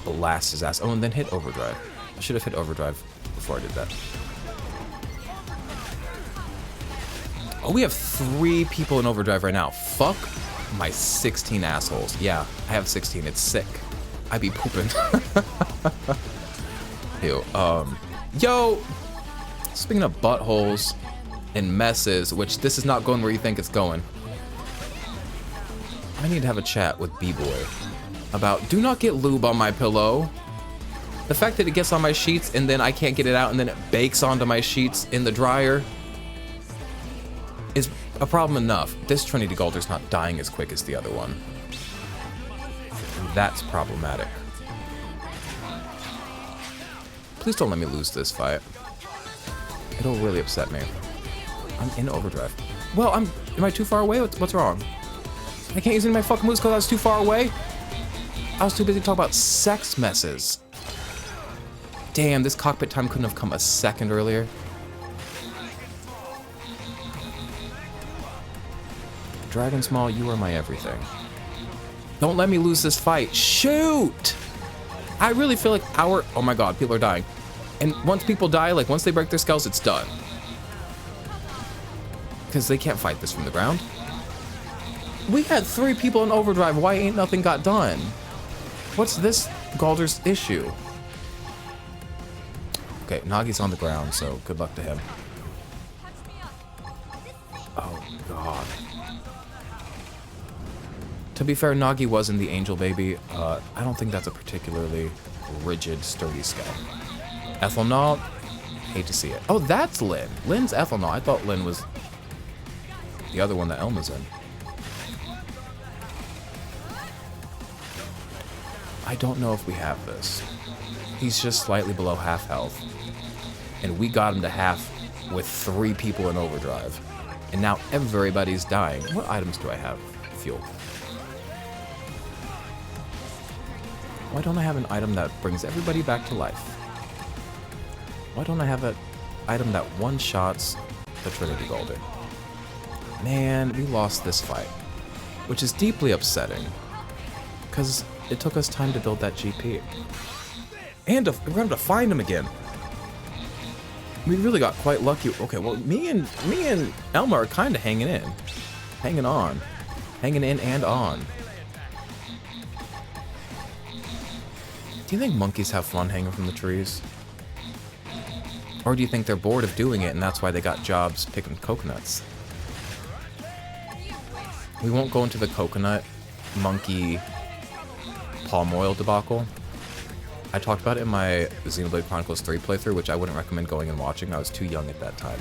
Blast his ass. Oh, and then hit overdrive. I should have hit overdrive before I did that. Oh, we have 3 people in overdrive right now. Fuck my 16 assholes. Yeah, I have 16. It's sick. I be pooping. Ew. Yo! Speaking of buttholes and messes, which this is not going where you think it's going. I need to have a chat with B-Boy about do not get lube on my pillow. The fact that it gets on my sheets and then I can't get it out and then it bakes onto my sheets in the dryer is a problem enough. This Trinity Galder's not dying as quick as the other one. And that's problematic. Please don't let me lose this fight. It'll really upset me. I'm in overdrive. Well, am I too far away? What's wrong? I can't use any of my fucking moves because I was too far away? I was too busy talking about sex messes. Damn, this cockpit time couldn't have come a second earlier. Dragon Small, you are my everything. Don't let me lose this fight. Shoot! I really feel like oh my god, people are dying. And once people die, like once they break their skulls, it's done. Because they can't fight this from the ground. We had 3 people in overdrive. Why ain't nothing got done? What's this Galder's issue? Okay, Nagi's on the ground, so good luck to him. Oh god. To be fair, Nagi was in the Angel Baby. I don't think that's a particularly rigid, sturdy skull. Ethelnaut, hate to see it. Oh, that's Lyn. Lyn's Ethelnaut. I thought Lyn was the other one that Elma's in. I don't know if we have this. He's just slightly below half health. And we got him to half with 3 people in overdrive. And now everybody's dying. What items do I have? Fuel. Why don't I have an item that brings everybody back to life? Why don't I have an item that one-shots the Trinity Galder? Man, we lost this fight. Which is deeply upsetting. Because it took us time to build that GP. And we're going to find him again. We really got quite lucky. Okay, well, me and Elma are kind of hanging in. Hanging on. Hanging in and on. Do you think monkeys have fun hanging from the trees? Or do you think they're bored of doing it and that's why they got jobs picking coconuts? We won't go into the coconut monkey palm oil debacle. I talked about it in my Xenoblade Chronicles 3 playthrough, which I wouldn't recommend going and watching. I was too young at that time.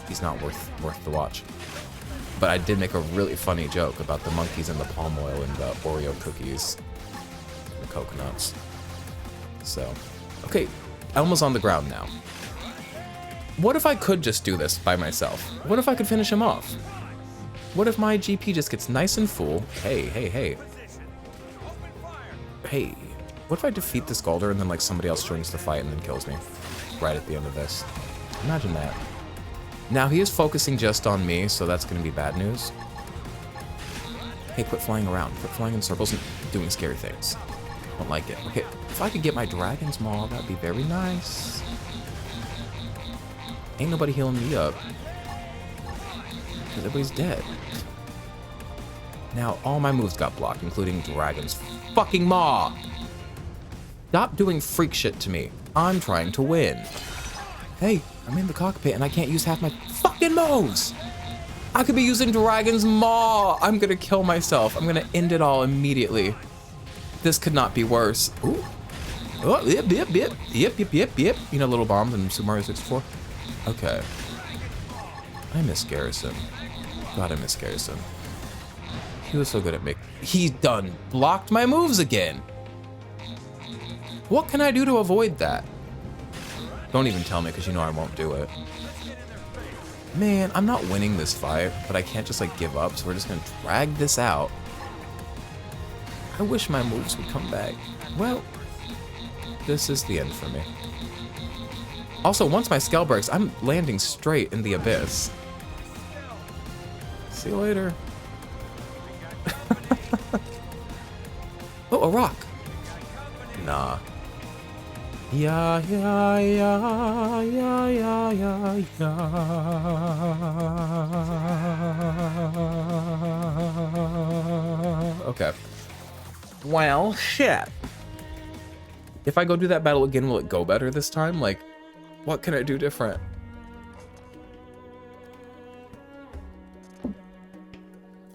He's not worth the watch. But I did make a really funny joke about the monkeys and the palm oil and the Oreo cookies. The coconuts. So, okay, Elma's on the ground now. What if I could just do this by myself? What if I could finish him off? What if my GP just gets nice and full? Hey. Hey, what if I defeat this Galder and then like somebody else joins the fight and then kills me right at the end of this? Imagine that. Now he is focusing just on me, so that's gonna be bad news. Hey, quit flying around. Quit flying in circles and doing scary things. Don't like it. Okay, if I could get my Dragon's Maw, that'd be very nice. Ain't nobody healing me up. Because everybody's dead. Now, all my moves got blocked, including Dragon's fucking Maw. Stop doing freak shit to me. I'm trying to win. Hey, I'm in the cockpit and I can't use half my fucking moves. I could be using Dragon's Maw. I'm gonna kill myself. I'm gonna end it all immediately. This could not be worse. Ooh. Oh, yep. You know, little bombs in Super Mario 64? Okay. I miss Garrison. God, I miss Garrison. He was so good at making... He done blocked my moves again. What can I do to avoid that? Don't even tell me, because you know I won't do it. Man, I'm not winning this fight, but I can't just like give up, so we're just gonna drag this out. I wish my moves would come back. Well, this is the end for me. Also, once my scale breaks, I'm landing straight in the abyss. See you later. Oh, a rock. Nah. Yeah. Okay. Well, shit. If I go do that battle again, will it go better this time? Like, what can I do different?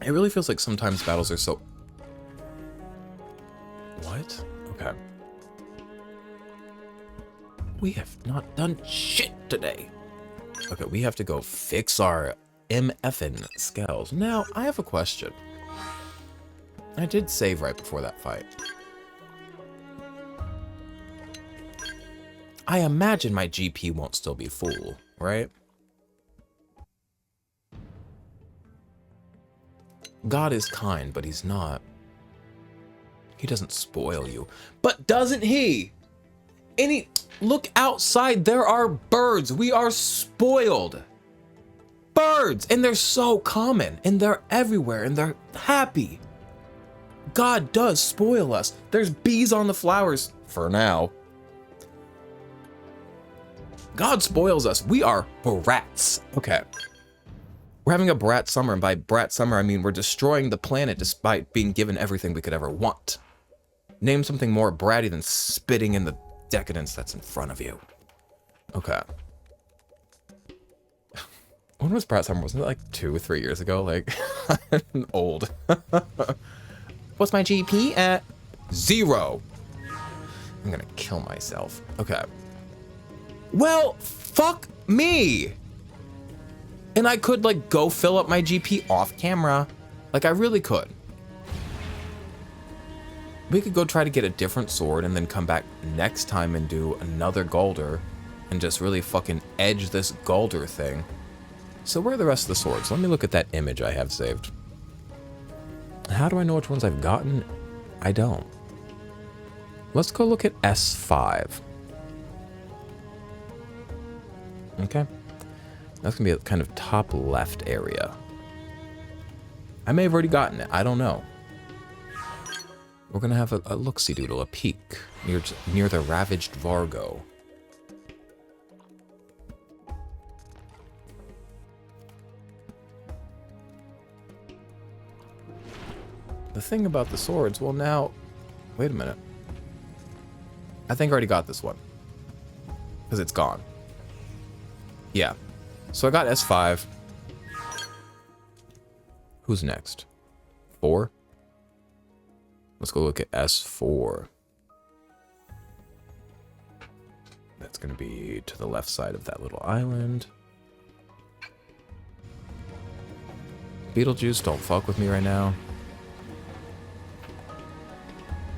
It really feels like sometimes battles are so... What? Okay. We have not done shit today. Okay, we have to go fix our MFN scales. Now, I have a question. I did save right before that fight. I imagine my GP won't still be full, right? God is kind, but he's not. He doesn't spoil you. But doesn't he? Look outside, there are birds. We are spoiled. Birds, and they're so common, and they're everywhere, and they're happy. God does spoil us. There's bees on the flowers, for now. God spoils us. We are brats. Okay. We're having a brat summer, and by brat summer, I mean we're destroying the planet despite being given everything we could ever want. Name something more bratty than spitting in the decadence that's in front of you. Okay. When was brat summer? Wasn't it like 2 or 3 years ago? Like, I'm old. What's my GP at? 0. I'm gonna kill myself. Okay. Well, fuck me. And I could like go fill up my GP off camera. Like I really could. We could go try to get a different sword and then come back next time and do another Golder and just really fucking edge this Golder thing. So where are the rest of the swords? Let me look at that image I have saved. How do I know which ones I've gotten? I don't. Let's go look at S5. Okay. That's gonna be a kind of top left area. I may have already gotten it, I don't know. We're gonna have a look-see doodle, a peek, near the ravaged Vargo. The thing about the swords, well now, wait a minute. I think I already got this one. Because it's gone. Yeah. So I got S5. Who's next? 4? Let's go look at S4. That's going to be to the left side of that little island. Beetlejuice, don't fuck with me right now.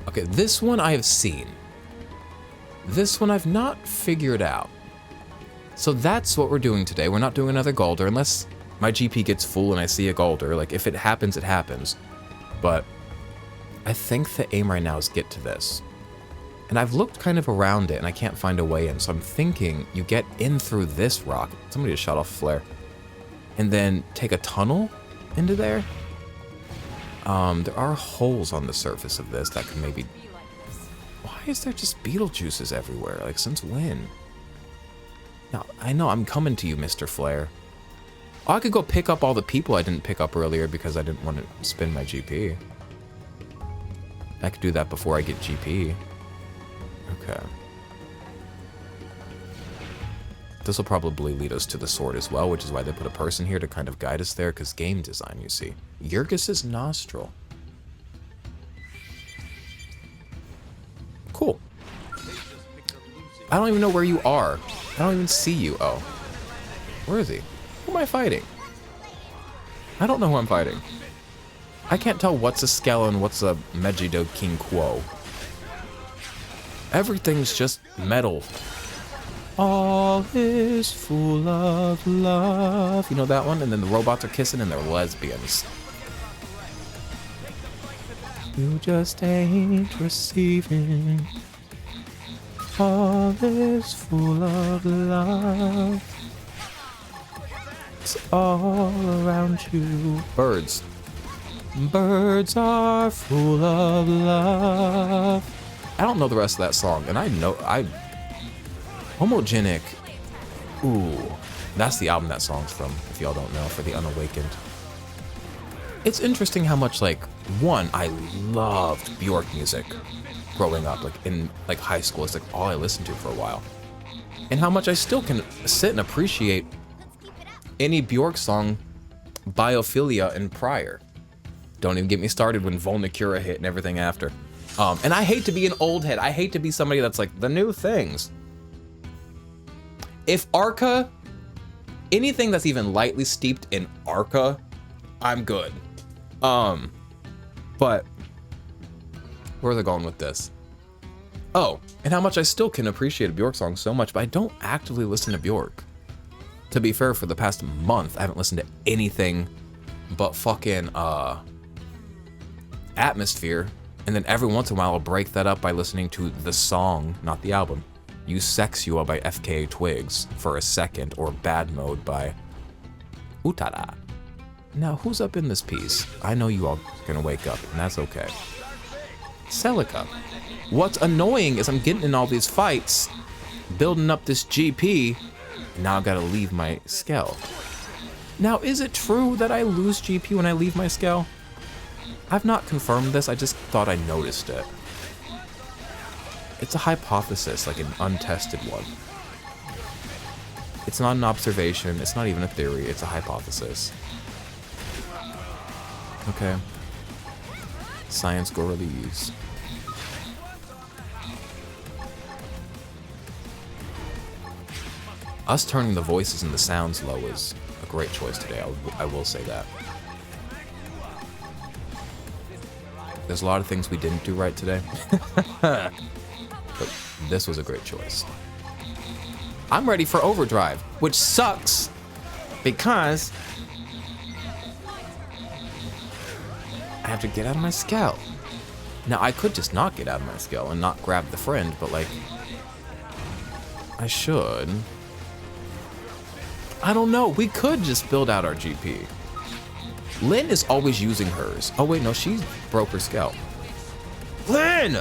Okay, this one I have seen. This one I've not figured out. So that's what we're doing today. We're not doing another Golder unless my GP gets full and I see a Golder. Like, if it happens, it happens. But I think the aim right now is get to this. And I've looked kind of around it and I can't find a way in. So I'm thinking you get in through this rock. Somebody just shot off a flare. And then take a tunnel into there. There are holes on the surface of this that can maybe Why is there just Beetlejuices everywhere? Like, since when? Now, I know I'm coming to you, Mr. Flare. Oh, I could go pick up all the people I didn't pick up earlier because I didn't want to spend my GP. I could do that before I get GP. Okay. This will probably lead us to the sword as well, which is why they put a person here to kind of guide us there, because game design, you see. Yurgis's nostril. Cool. I don't even know where you are. I don't even see you. Oh. Where is he? Who am I fighting? I don't know who I'm fighting. I can't tell what's a Skell and what's a Megido King Quo. Everything's just metal. All is full of love. You know that one? And then the robots are kissing and they're lesbians. You just ain't receiving. All is full of love. It's all around you. Birds. Birds are full of love. I don't know the rest of that song, and Homogenic. Ooh, that's the album that song's from, if y'all don't know, for the Unawakened. It's interesting how much, like, one, I loved Bjork music growing up, like, in, like, high school. It's, like, all I listened to for a while. And how much I still can sit and appreciate any Bjork song, Biophilia and prior. Don't even get me started when Volnicura hit and everything after. And I hate to be an old head. I hate to be somebody that's like, the new things. If Arca, anything that's even lightly steeped in Arca, I'm good. But where are they going with this? Oh, and how much I still can appreciate a Bjork song so much, but I don't actively listen to Bjork. To be fair, for the past month, I haven't listened to anything but fucking, Atmosphere. And then every once in a while, I'll break that up by listening to the song, not the album. Eusexua by FKA Twigs for a second, or Bad Mode by Utada. Now, who's up in this piece? I know you all gonna wake up, and that's okay. Celica. What's annoying is I'm getting in all these fights, building up this GP, and now I've gotta leave my Skell. Now, is it true that I lose GP when I leave my Skell? I've not confirmed this, I just thought I noticed it. It's a hypothesis, like an untested one. It's not an observation, it's not even a theory, it's a hypothesis. Okay. Science go release. Us turning the voices and the sounds low is a great choice today, I will say that. There's a lot of things we didn't do right today. But this was a great choice. I'm ready for overdrive, which sucks because I have to get out of my Skell. Now, I could just not get out of my Skell and not grab the friend, but like, I should. I don't know, we could just build out our GP. Lynn is always using hers. Oh wait, no, she broke her Skell. Lynn!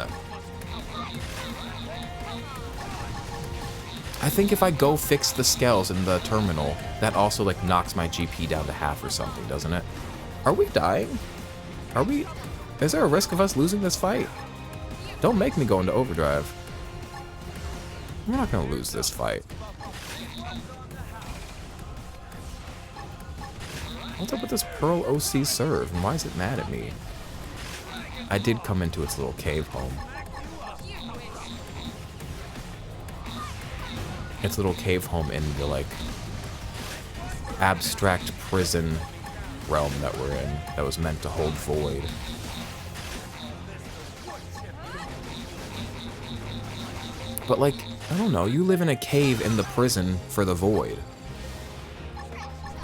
I think if I go fix the Skells in the terminal, that also like knocks my GP down to half or something, doesn't it? Are we dying? Are we? Is there a risk of us losing this fight? Don't make me go into overdrive. We're not gonna lose this fight. What's up with this Pearl OC serve, and why is it mad at me? I did come into its little cave home. Its little cave home in the, like, abstract prison realm that we're in, that was meant to hold void. But, like, I don't know, you live in a cave in the prison for the void.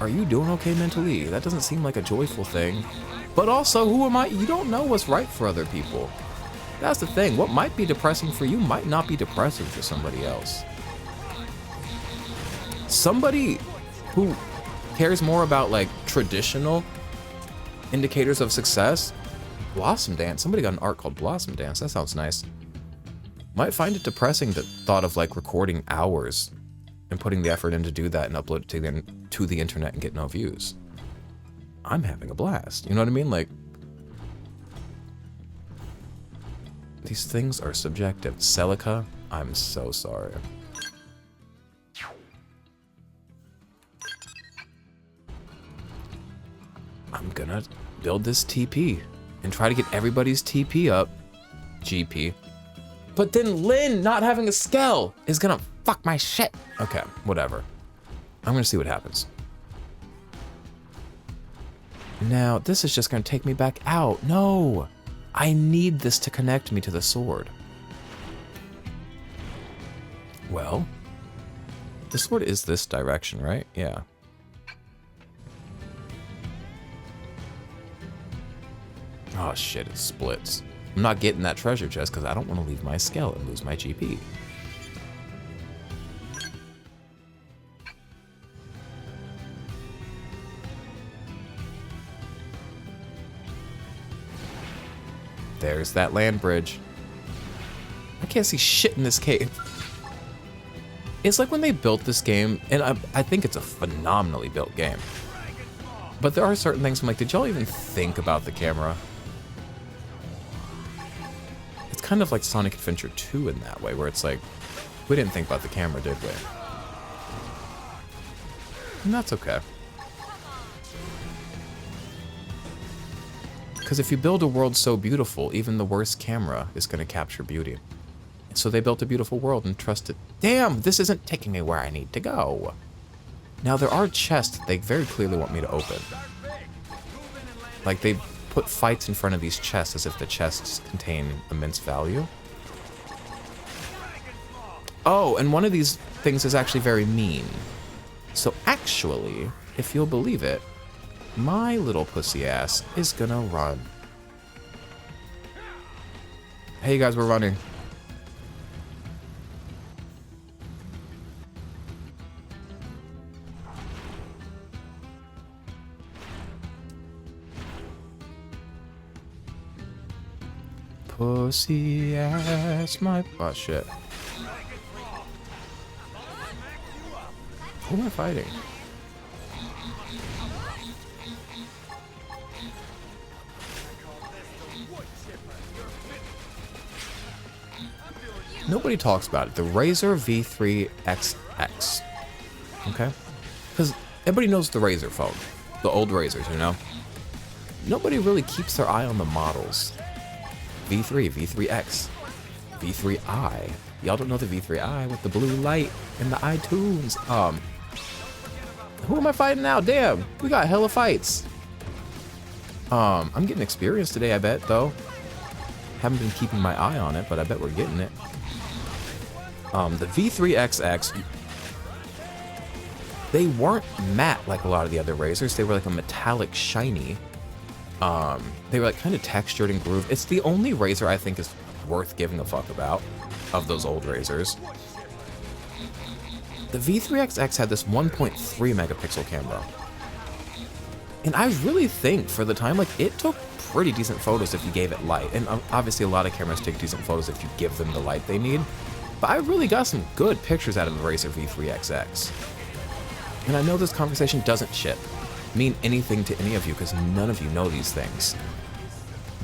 Are you doing okay mentally? That doesn't seem like a joyful thing. But also, who am I? You don't know what's right for other people. That's the thing. What might be depressing for you might not be depressing for somebody else. Somebody who cares more about, like, traditional indicators of success. Blossom Dance. Somebody got an art called Blossom Dance. That sounds nice. Might find it depressing the thought of like recording hours and putting the effort in to do that and upload it to the internet and get no views. I'm having a blast. You know what I mean? Like, these things are subjective. Celica, I'm so sorry. I'm gonna build this TP and try to get everybody's TP up. GP. But then Lynn not having a skell is gonna fuck my shit. Okay, whatever. I'm gonna see what happens. Now, this is just gonna take me back out. No! I need this to connect me to the sword. Well, the sword is this direction, right? Yeah. Oh shit, it splits. I'm not getting that treasure chest because I don't want to leave my skell and lose my GP. There's that land bridge. I can't see shit in this cave. It's like when they built this game, and I think it's a phenomenally built game. But there are certain things I'm like, did y'all even think about the camera? It's kind of like Sonic Adventure 2 in that way, where it's like, we didn't think about the camera, did we? And that's okay. Because if you build a world so beautiful, even the worst camera is going to capture beauty. So they built a beautiful world and trusted. Damn, this isn't taking me where I need to go. Now there are chests that they very clearly want me to open. Like they put fights in front of these chests as if the chests contain immense value. Oh, and one of these things is actually very mean. So actually, if you'll believe it, my little pussy ass is gonna run. Hey you guys, we're running. Pussy ass, my... Oh shit. Who am I fighting? Nobody talks about it. The Razer V3XX. Okay? Because everybody knows the Razer phone. The old Razers, you know? Nobody really keeps their eye on the models. V3, V3X, V3i. Y'all don't know the V3i with the blue light and the iTunes. Who am I fighting now? Damn, we got hella fights. I'm getting experience today, I bet, though. Haven't been keeping my eye on it, but I bet we're getting it. The V3XX, they weren't matte like a lot of the other Razers. They were like a metallic shiny. They were like kind of textured and grooved. It's the only Razer I think is worth giving a fuck about of those old Razers. The V3XX had this 1.3 megapixel camera. And I really think for the time, like it took pretty decent photos if you gave it light. And obviously a lot of cameras take decent photos if you give them the light they need. But I really got some good pictures out of the Razer V3XX. And I know this conversation doesn't mean anything to any of you because none of you know these things.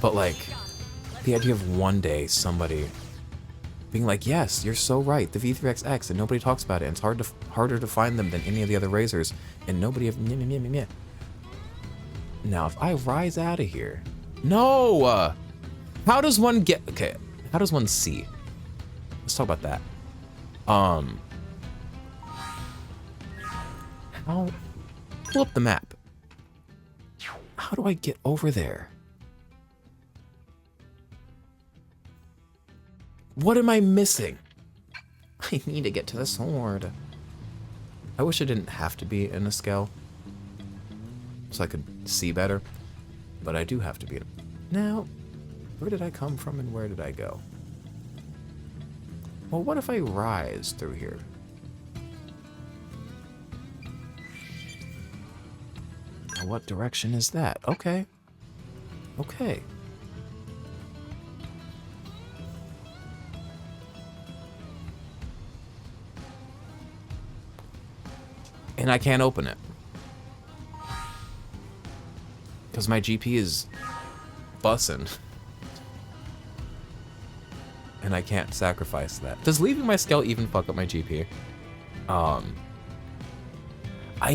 But like, the idea of one day somebody being like, yes, you're so right, the V3XX, and nobody talks about it, and it's harder to find them than any of the other Razers, and nobody have Now, if I rise out of here... No! How does one get... Okay, how does one see? Let's talk about that. How... Pull up the map. How do I get over there? What am I missing? I need to get to the sword. I wish I didn't have to be in a scale so I could see better, but I do have to be. Now, where did I come from and where did I go? Well, what if I rise through here? Now, what direction is that? Okay. Okay. And I can't open it. Because my GP is bussin'. And I can't sacrifice that. Does leaving my skull even fuck up my GP? I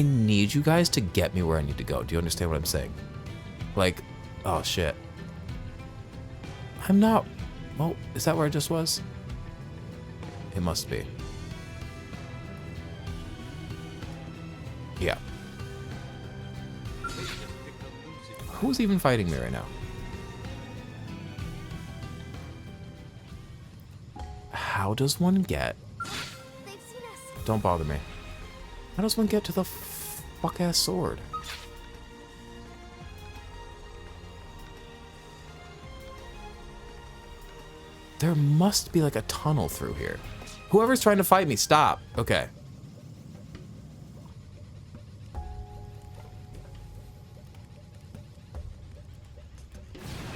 need you guys to get me where I need to go. Do you understand what I'm saying? Like, oh shit. I'm not... Well, is that where I just was? It must be. Yeah. Who's even fighting me right now? How does one get... Don't bother me. How does one get to the fuck-ass sword? There must be like a tunnel through here. Whoever's trying to fight me, stop. Okay.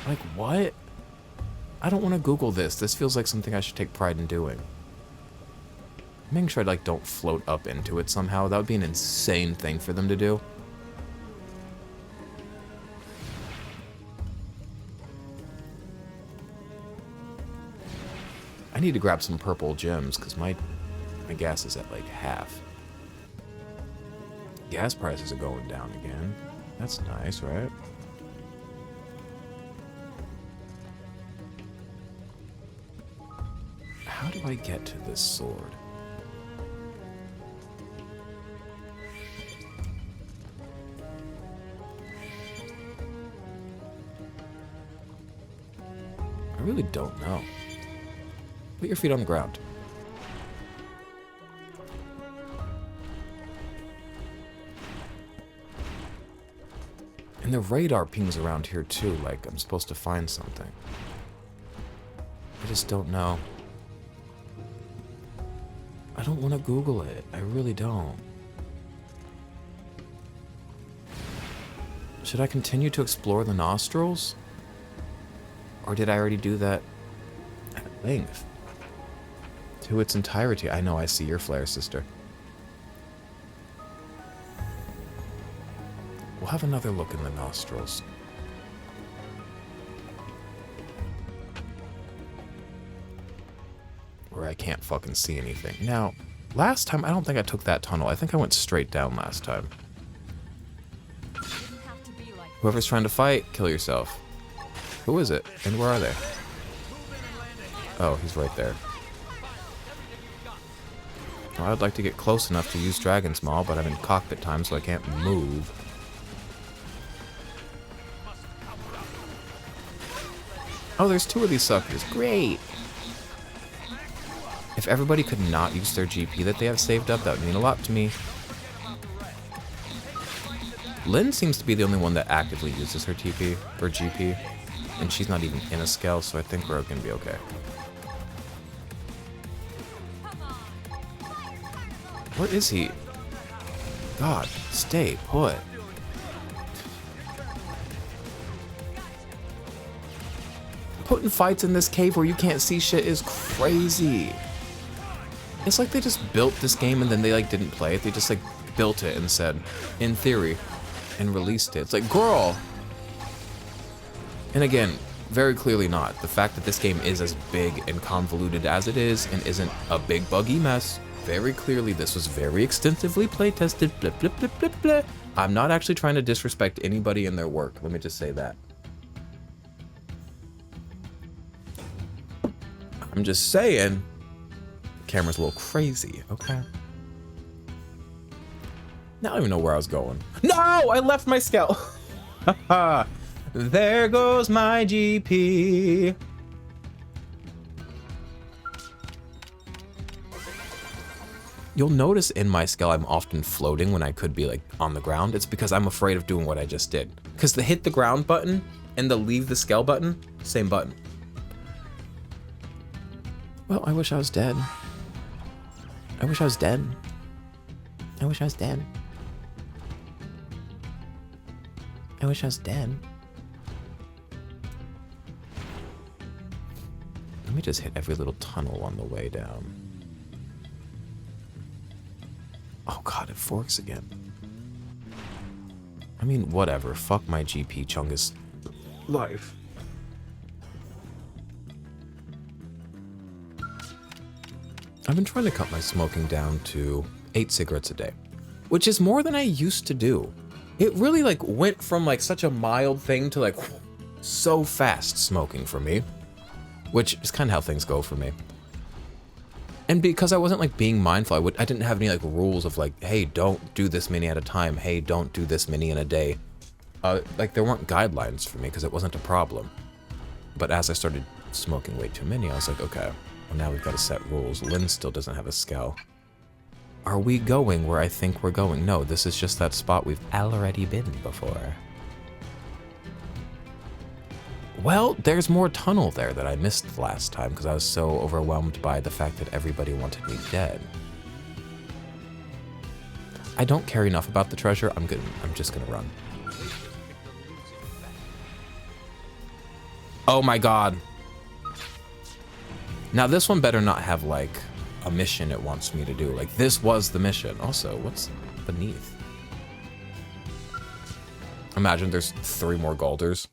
Like, what? I don't want to Google this. This feels like something I should take pride in doing. Making sure I, like, don't float up into it somehow. That would be an insane thing for them to do. I need to grab some purple gems, because my gas is at, like, half. Gas prices are going down again. That's nice, right? How do I get to this sword? I really don't know. Put your feet on the ground. And the radar pings around here too, like I'm supposed to find something. I just don't know. I don't want to Google it. I really don't. Should I continue to explore the nostrils? Or did I already do that at length? To its entirety. I know, I see your flare, sister. We'll have another look in the nostrils. Where I can't fucking see anything. Now, last time, I don't think I took that tunnel. I think I went straight down last time. Whoever's trying to fight, kill yourself. Who is it? And where are they? Oh, he's right there. Well, I'd like to get close enough to use Dragon's Maw, but I'm in cockpit time, so I can't move. Oh, there's two of these suckers. Great! If everybody could not use their GP that they have saved up, that would mean a lot to me. Lynn seems to be the only one that actively uses her TP, or GP. And she's not even in a scale, so I think we're gonna be okay. Where is he? God, stay put. Putting fights in this cave where you can't see shit is crazy. It's like they just built this game and then they like didn't play it. They just like built it and said, in theory, and released it. It's like, girl. And again, very clearly not. The fact that this game is as big and convoluted as it is and isn't a big buggy mess, very clearly this was very extensively playtested, blip, blip, blip, blip, blip. I'm not actually trying to disrespect anybody in their work. Let me just say that. I'm just saying, the camera's a little crazy, okay? Now I don't even know where I was going. No! I left my scout! Haha! There goes my GP. You'll notice in my skull I'm often floating when I could be like on the ground. It's because I'm afraid of doing what I just did. Because the hit the ground button and the leave the skull button, same button. Well, I wish I was dead. I wish I was dead. I wish I was dead. I wish I was dead. Let me just hit every little tunnel on the way down. Oh god, it forks again. I mean, whatever. Fuck my GP Chungus life. I've been trying to cut my smoking down to 8 cigarettes a day, which is more than I used to do. It really like went from like such a mild thing to like so fast smoking for me, which is kind of how things go for me. And because I wasn't like being mindful, I didn't have any like rules of like, hey, don't do this many at a time. Hey, don't do this many in a day. Like there weren't guidelines for me because it wasn't a problem. But as I started smoking way too many, I was like, okay, well now we've got to set rules. Lynn still doesn't have a scowl. Are we going where I think we're going? No, this is just that spot we've already been before. Well, there's more tunnel there that I missed last time because I was so overwhelmed by the fact that everybody wanted me dead. I don't care enough about the treasure. I'm just gonna run. Oh my god. Now this one better not have like a mission it wants me to do. Like this was the mission. Also, what's beneath? Imagine there's 3 more Galders.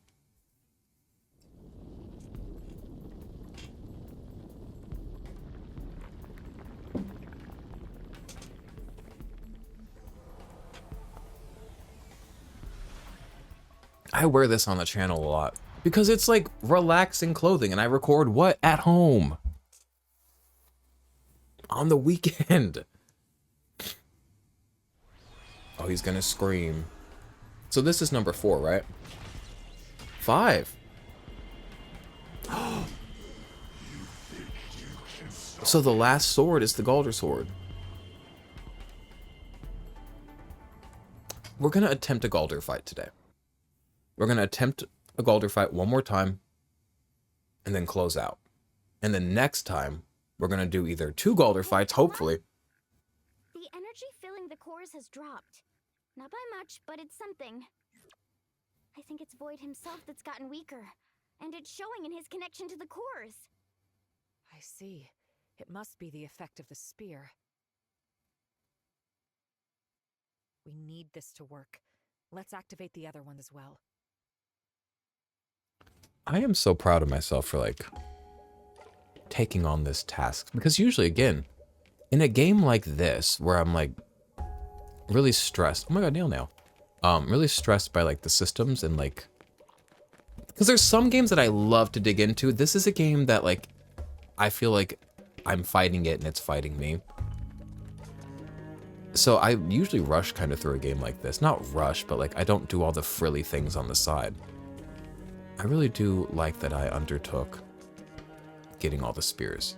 I wear this on the channel a lot because it's like relaxing clothing and I record what? At home. On the weekend. Oh, he's gonna scream. So this is number 4, right? 5. So the last sword is the Galder sword. We're gonna attempt a Galder fight today. We're gonna attempt a Galder fight one more time and then close out. And then next time, we're gonna do either 2 Galder fights, hopefully. The energy filling the cores has dropped. Not by much, but it's something. I think it's Void himself that's gotten weaker, and it's showing in his connection to the cores. I see. It must be the effect of the spear. We need this to work. Let's activate the other one as well. I am so proud of myself for like taking on this task because usually, again, in a game like this where I'm like really stressed. Oh my god, nail. Really stressed by like the systems and like, because there's some games that I love to dig into. This is a game that like I feel like I'm fighting it and it's fighting me. So I usually rush kind of through a game like this. Not rush, but like I don't do all the frilly things on the side. I really do like that I undertook getting all the spears.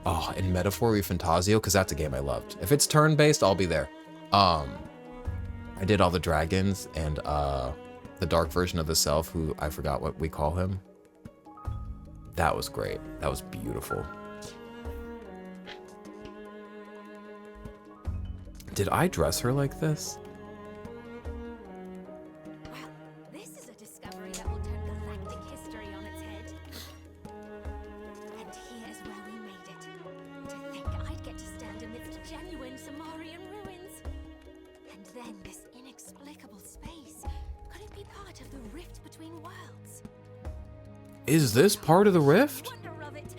Oh, and Metaphor Fantasio, because that's a game I loved. If it's turn-based, I'll be there. I did all the dragons and the dark version of the self, who I forgot what we call him. That was great. That was beautiful. Did I dress her like this? Well, this is a discovery that will turn galactic history on its head. And here's where we made it. To think I'd get to stand amidst genuine Samarian ruins. And then this inexplicable space. Could it be part of the rift between worlds? Is this part of the rift? Wonder of it.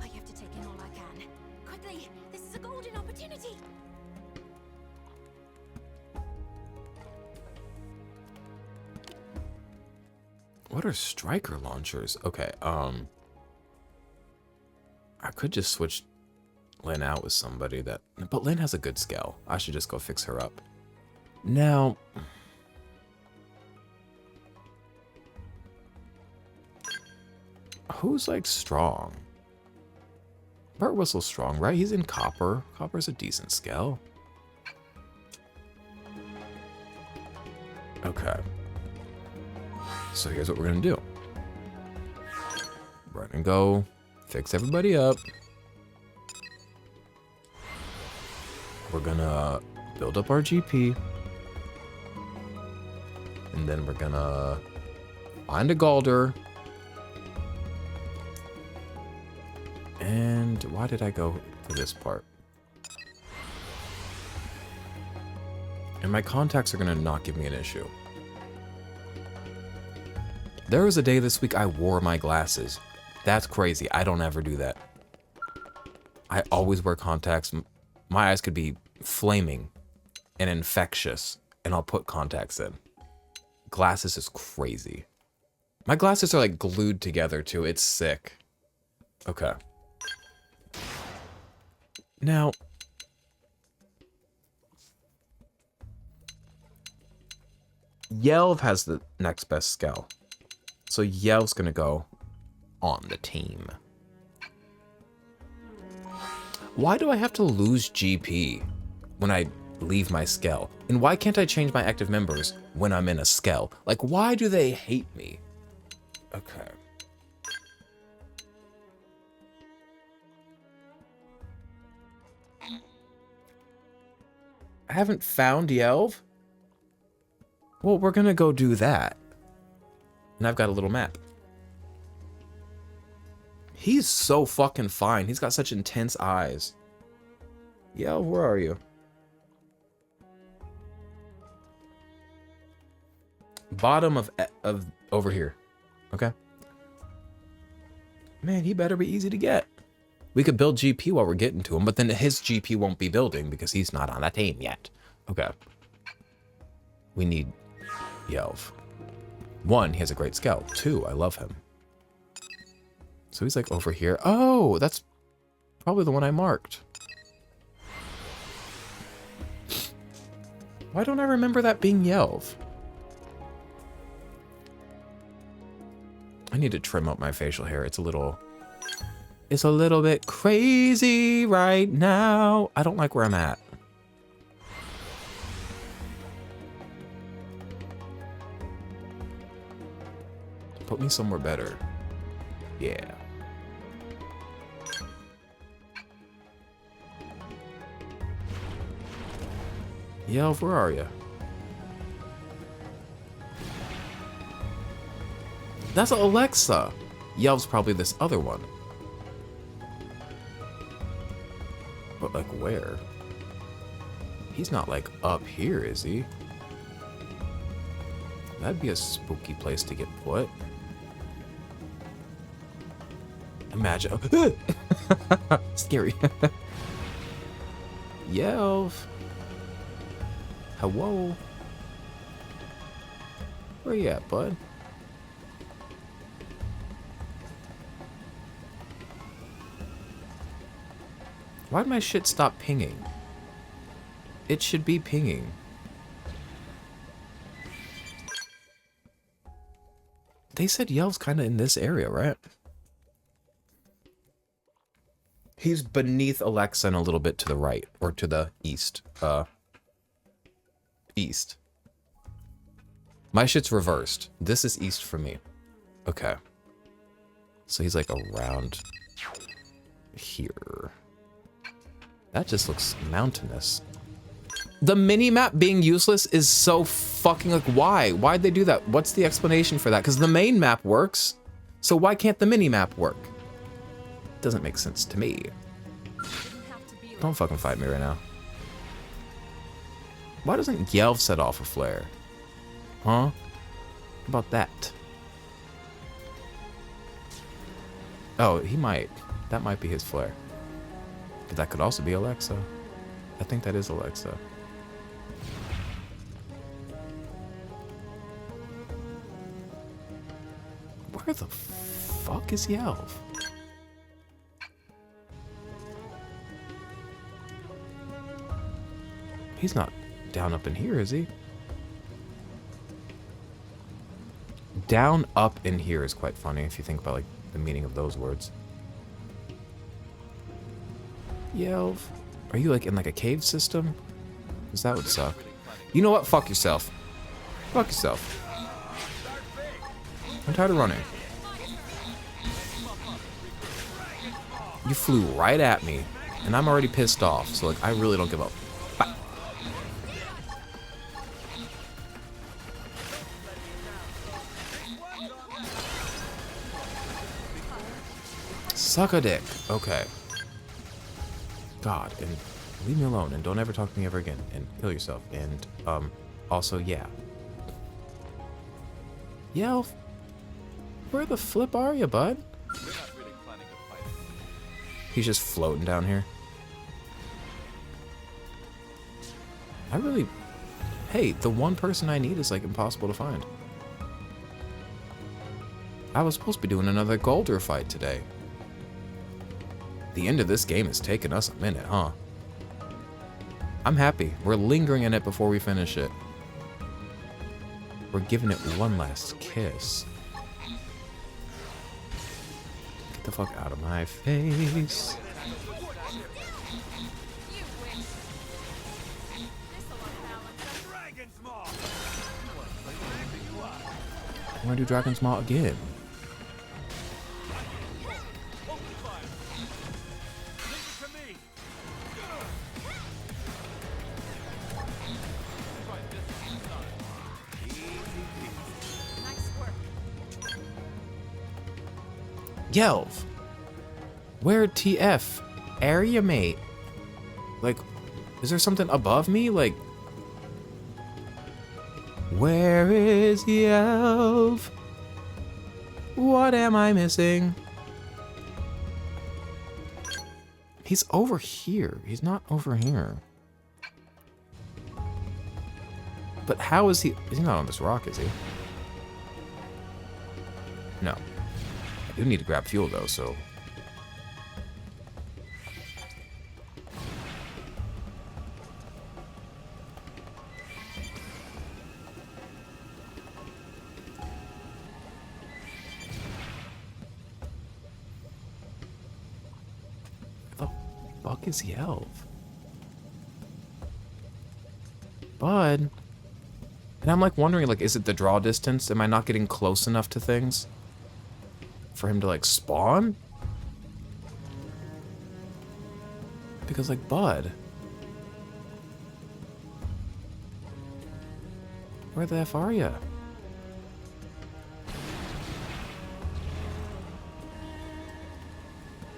I have to take in all I can. Quickly, this is a golden opportunity. What are striker launchers? Okay, I could just switch Lynn out with somebody that... But Lynn has a good scale. I should just go fix her up. Now... Who's, like, strong? Burt Whistle's strong, right? He's in copper. Copper's a decent scale. Okay. So here's what we're gonna do. We're gonna go fix everybody up. We're gonna build up our GP. And then we're gonna find a Galder. And why did I go to this part? And my contacts are gonna not give me an issue. There was a day this week I wore my glasses. That's crazy. I don't ever do that. I always wear contacts. My eyes could be flaming and infectious, and I'll put contacts in. Glasses is crazy. My glasses are like glued together too. It's sick. Okay. Now, Yelv has the next best skill. So Yelv's gonna go on the team. Why do I have to lose GP when I leave my skell? And why can't I change my active members when I'm in a skell? Like, why do they hate me? Okay. I haven't found Yelv? Well, we're gonna go do that. And I've got a little map. He's so fucking fine. He's got such intense eyes. Yelv, where are you? Bottom of over here. Okay. Man, he better be easy to get. We could build GP while we're getting to him, but then his GP won't be building because he's not on that team yet. Okay. We need Yelv. 1, he has a great scout. 2, I love him. So he's like over here. Oh, that's probably the one I marked. Why don't I remember that being Yelv? I need to trim up my facial hair. It's a little bit crazy right now. I don't like where I'm at. Put me somewhere better. Yeah. Yelv, where are you? That's Alexa. Yelv's probably this other one. But like where? He's not like up here, is he? That'd be a spooky place to get put. Imagine. Scary. Yelv. Hello. Where you at, bud? Why'd my shit stop pinging? It should be pinging. They said Yelv's kind of in this area, right? He's beneath Alexa and a little bit to the right, or to the east. East. My shit's reversed. This is east for me. Okay. So he's like around here. That just looks mountainous. The mini-map being useless is so fucking like, why? Why'd they do that? What's the explanation for that? Because the main map works, so why can't the mini-map work? Doesn't make sense to me. Don't fucking fight me right now. Why doesn't Yelv set off a flare? Huh? How about that? Oh, he might. That might be his flare. But that could also be Alexa. I think that is Alexa. Where the fuck is Yelv? He's not down up in here, is he? Down up in here is quite funny if you think about like the meaning of those words. Yelv, are you like in like a cave system? Because that would suck. You know what? Fuck yourself. Fuck yourself. I'm tired of running. You flew right at me, and I'm already pissed off, so like I really don't give up. Bye. Suck a dick. Okay. God, and Leave me alone and don't ever talk to me ever again. And kill yourself. And, also, yeah. Yelf, where the flip are you, bud? We're not really planning to fight. He's just floating down here. I really... Hey, the one person I need is, like, impossible to find. I was supposed to be doing another Golder fight today. The end of this game has taken us a minute, huh? I'm happy. We're lingering in it before we finish it. We're giving it one last kiss. Get the fuck out of my face. I want to do Dragon's Maw again. Yelv, where TF? Area mate. Like, is there something above me? Like, where is Yelv? What am I missing? He's over here. He's not over here. But how is he? He's not on this rock, is he? No. I do need to grab fuel though, so. Where the fuck is Yelv? Bud. And I'm like wondering, like, is it the draw distance? Am I not getting close enough to things for him to, like, spawn? Because, like, Bud. Where the F are ya?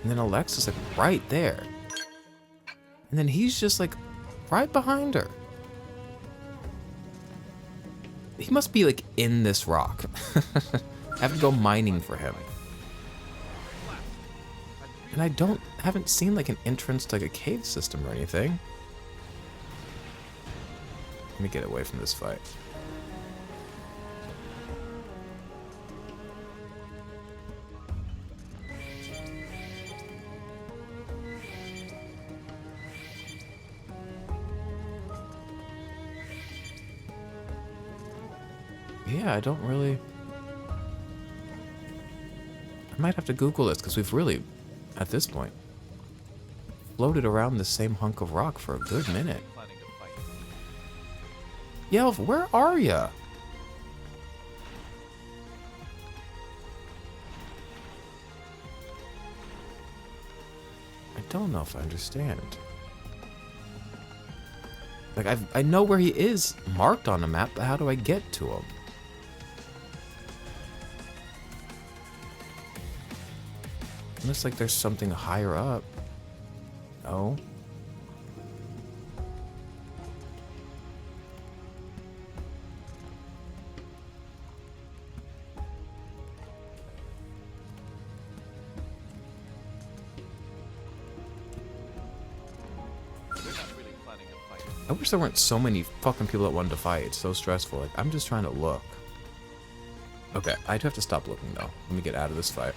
And then Alexa's, like, right there. And then he's just, like, right behind her. He must be, like, in this rock. I have to go mining for him. And I haven't seen, like, an entrance to, like, a cave system or anything. Let me get away from this fight. Yeah, I don't really... I might have to Google this, because we've really, at this point, floated around the same hunk of rock for a good minute. Yelv, where are ya? I don't know if I understand. Like, I know where he is marked on the map, but how do I get to him? Looks like there's something higher up. No. I wish there weren't so many fucking people that wanted to fight. It's so stressful. Like, I'm just trying to look. Okay, I do have to stop looking though. Let me get out of this fight.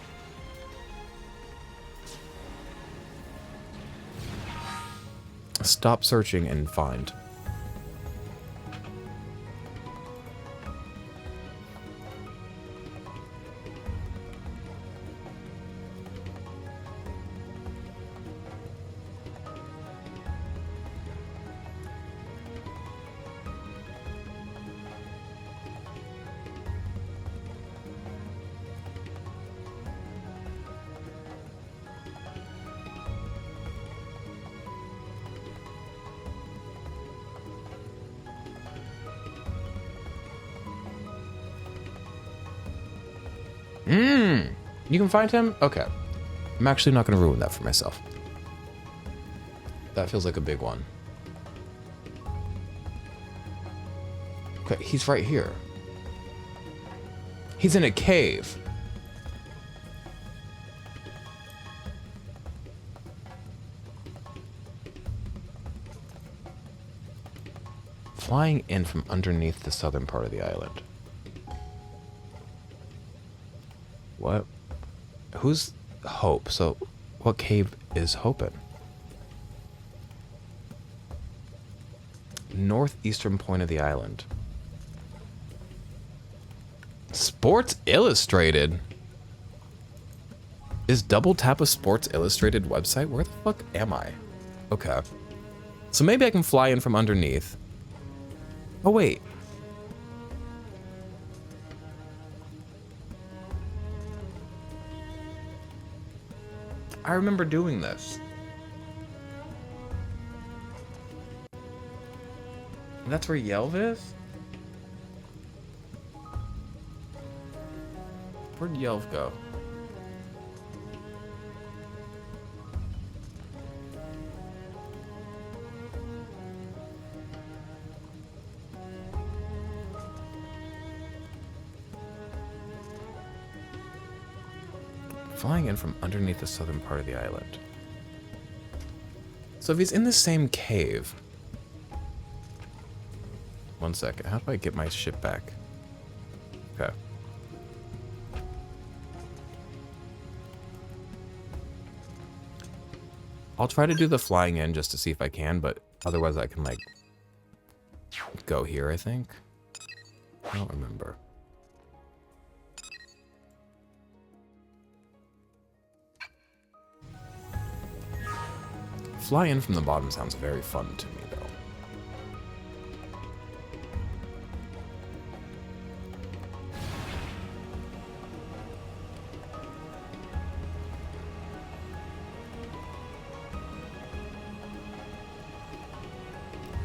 Stop searching and find. You can find him? Okay. I'm actually not going to ruin that for myself. That feels like a big one. Okay, he's right here. He's in a cave. Flying in from underneath the southern part of the island. What? Who's Hope? So, what cave is Hope in? Northeastern point of the island. Sports Illustrated? Is Double Tap a Sports Illustrated website? Where the fuck am I? Okay. So maybe I can fly in from underneath. Oh, wait. I remember doing this. That's where Yelv is? Where'd Yelv go? Flying in from underneath the southern part of the island. So if he's in the same cave... One second, how do I get my ship back? Okay. I'll try to do the flying in just to see if I can, but otherwise I can, like, go here, I think. I don't remember. Fly in from the bottom sounds very fun to me, though.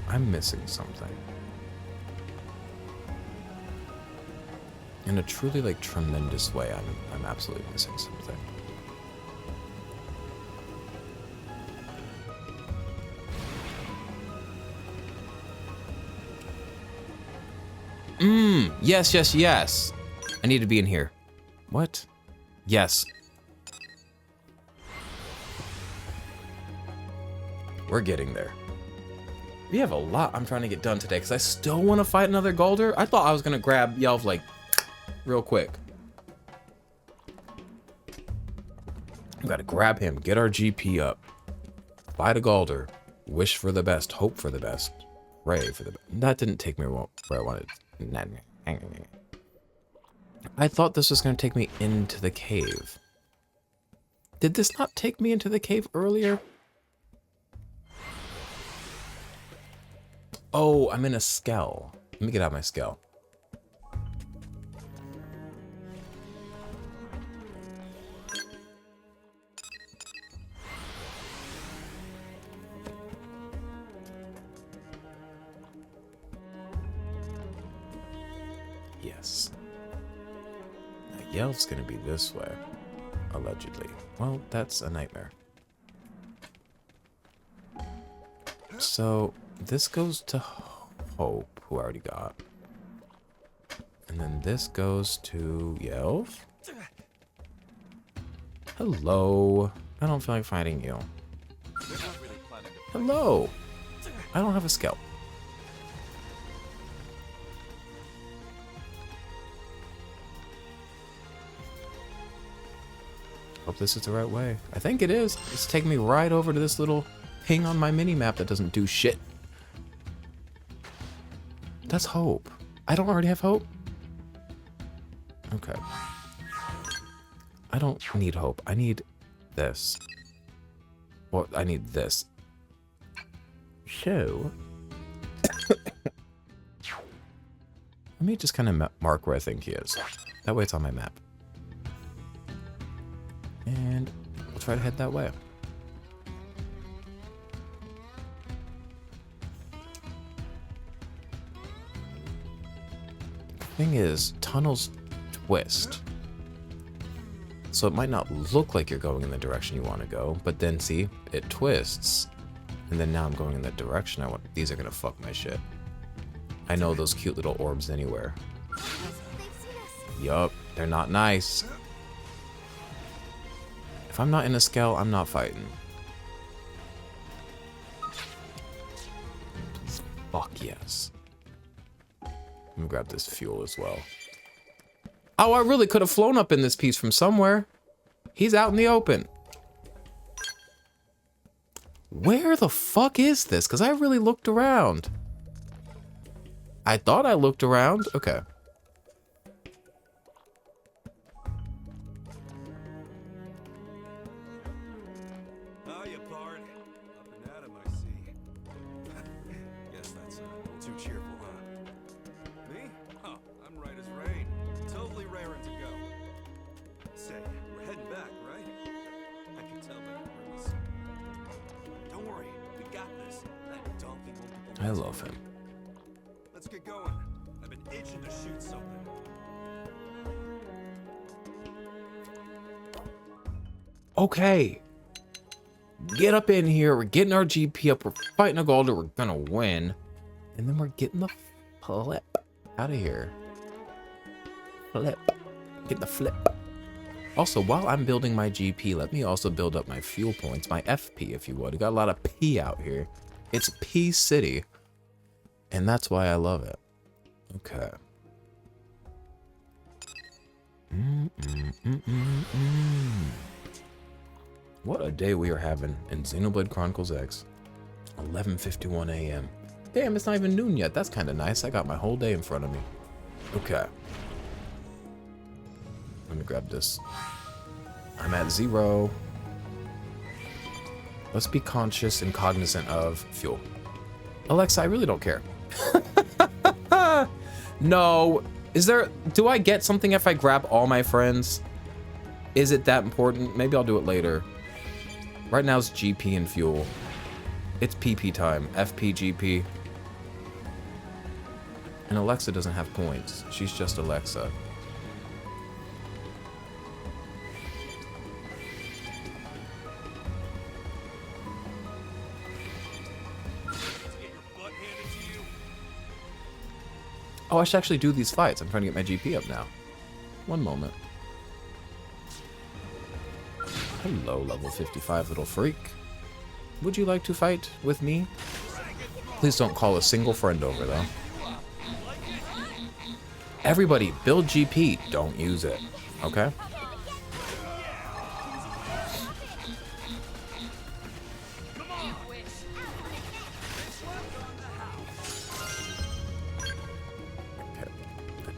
I'm missing something. In a truly, like, tremendous way, I'm absolutely missing something. Yes, yes, yes. I need to be in here. What? Yes. We're getting there. We have a lot I'm trying to get done today, because I still want to fight another Galder. I thought I was going to grab Yelv, like, real quick. We got to grab him, get our GP up. Fight a Galder. Wish for the best, hope for the best. Pray for the best. That didn't take me where I wanted. I thought this was going to take me into the cave. Did this not take me into the cave earlier? Oh, I'm in a skell. Let me get out my skell. Yes. Now, Yelv's gonna be this way, allegedly. Well, that's a nightmare. So, this goes to Hope, who I already got. And then this goes to Yelv. Hello. I don't feel like fighting you. Hello. I don't have a scalp. Hope this is the right way. I think it is. It's taking me right over to this little thing on my mini-map that doesn't do shit. That's Hope. I don't already have Hope? Okay. I don't need Hope. I need this. Well, I need this. So... let me just kind of mark where I think he is. That way it's on my map. And we'll try to head that way. Thing is, tunnels twist. So it might not look like you're going in the direction you want to go, but then see, it twists. And then now I'm going in that direction. These are gonna fuck my shit. I know those cute little orbs anywhere. They've seen us. Yup, they're not nice. If I'm not in a scale, I'm not fighting. Fuck yes. Let me grab this fuel as well. Oh, I really could have flown up in this piece from somewhere. He's out in the open. Where the fuck is this? Because I really looked around. I thought I looked around. Okay. Oh, you Bard. Up and at 'em, I see. Guess that's a little too cheerful, huh? Me? Oh, I'm right as rain. Totally raring to go. Say, we're heading back, right? I can tell by your grimace. Don't worry, we got this. That donkey won't be I love him. Let's get going. I've been itching to shoot something. Okay. Get up in here. We're getting our GP up. We're fighting a Galder. We're gonna win. And then we're getting the flip out of here. Flip. Get the flip. Also, while I'm building my GP, let me also build up my fuel points. My FP, if you would. We got a lot of P out here. It's P City. And that's why I love it. Okay. What a day we are having in Xenoblade Chronicles X. 11:51 a.m. Damn, it's not even noon yet. That's kind of nice. I got my whole day in front of me. Okay. Let me grab this. I'm at 0. Let's be conscious and cognizant of fuel. Alexa, I really don't care. No. Do I get something if I grab all my friends? Is it that important? Maybe I'll do it later. Right now it's GP and fuel. It's PP time. FP, GP. And Alexa doesn't have points. She's just Alexa. Oh, I should actually do these fights. I'm trying to get my GP up now. One moment. Hello, level 55 little freak. Would you like to fight with me? Please don't call a single friend over, though. Everybody, build GP. Don't use it. Okay?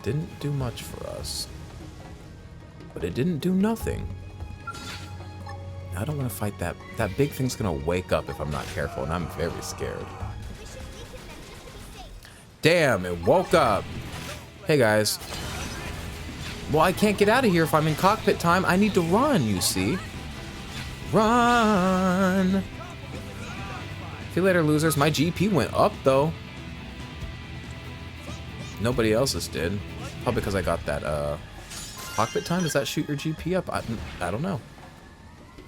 Didn't do much for us, but it didn't do nothing. I don't want to fight that. That big thing's gonna wake up if I'm not careful, and I'm very scared. Damn, it woke up. Hey guys. Well, I can't get out of here if I'm in cockpit time. I need to run, you see. Run. See you later, losers. My GP went up though. Nobody else's did. Probably because I got that cockpit time. Does that shoot your GP up? I don't know.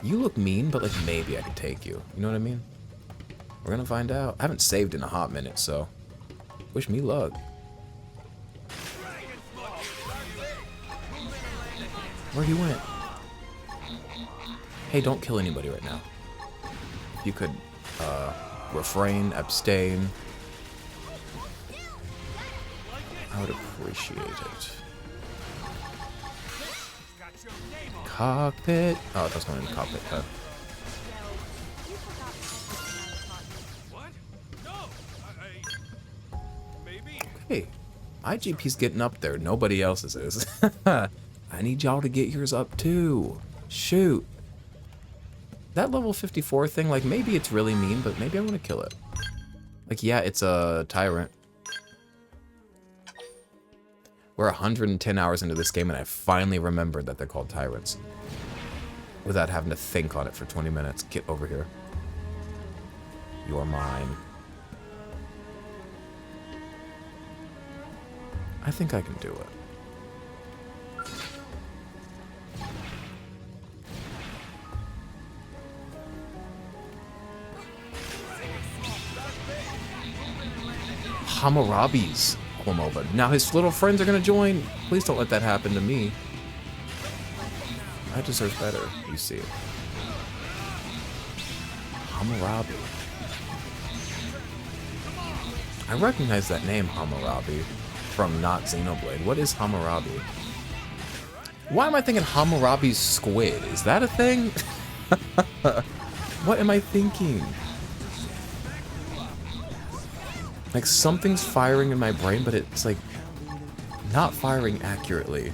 You look mean, but like maybe I could take you. You know what I mean? We're gonna find out. I haven't saved in a hot minute, so wish me luck. Where he went? Hey, don't kill anybody right now. If you could refrain, abstain. I would appreciate it. Cockpit. Oh, that's not in the cockpit cut. What? No. Maybe. Hey, IGP's getting up there. Nobody else's is. I need y'all to get yours up too. Shoot. That level 54 thing, like maybe it's really mean, but maybe I want to kill it. Like, yeah, it's a tyrant. We're 110 hours into this game, and I finally remembered that they're called tyrants. Without having to think on it for 20 minutes. Get over here. You're mine. I think I can do it. Hammurabi's come over. Now his little friends are gonna join. Please don't let that happen to me. I deserve better, you see. Hammurabi. I recognize that name, Hammurabi, from not Xenoblade. What is Hammurabi? Why am I thinking Hammurabi's squid? Is that a thing? What am I thinking? Like something's firing in my brain, but it's like not firing accurately.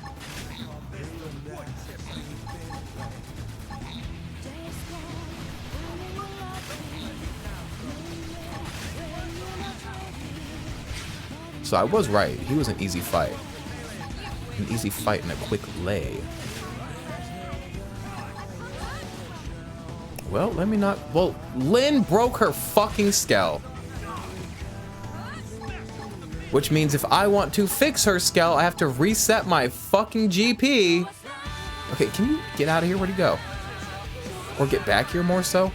So I was right. He was an easy fight. An easy fight and a quick lay. Well, let me not... Well, Lynn broke her fucking skull. Which means if I want to fix her skull, I have to reset my fucking GP. Okay, can you get out of here? Where'd you go? Or get back here more so?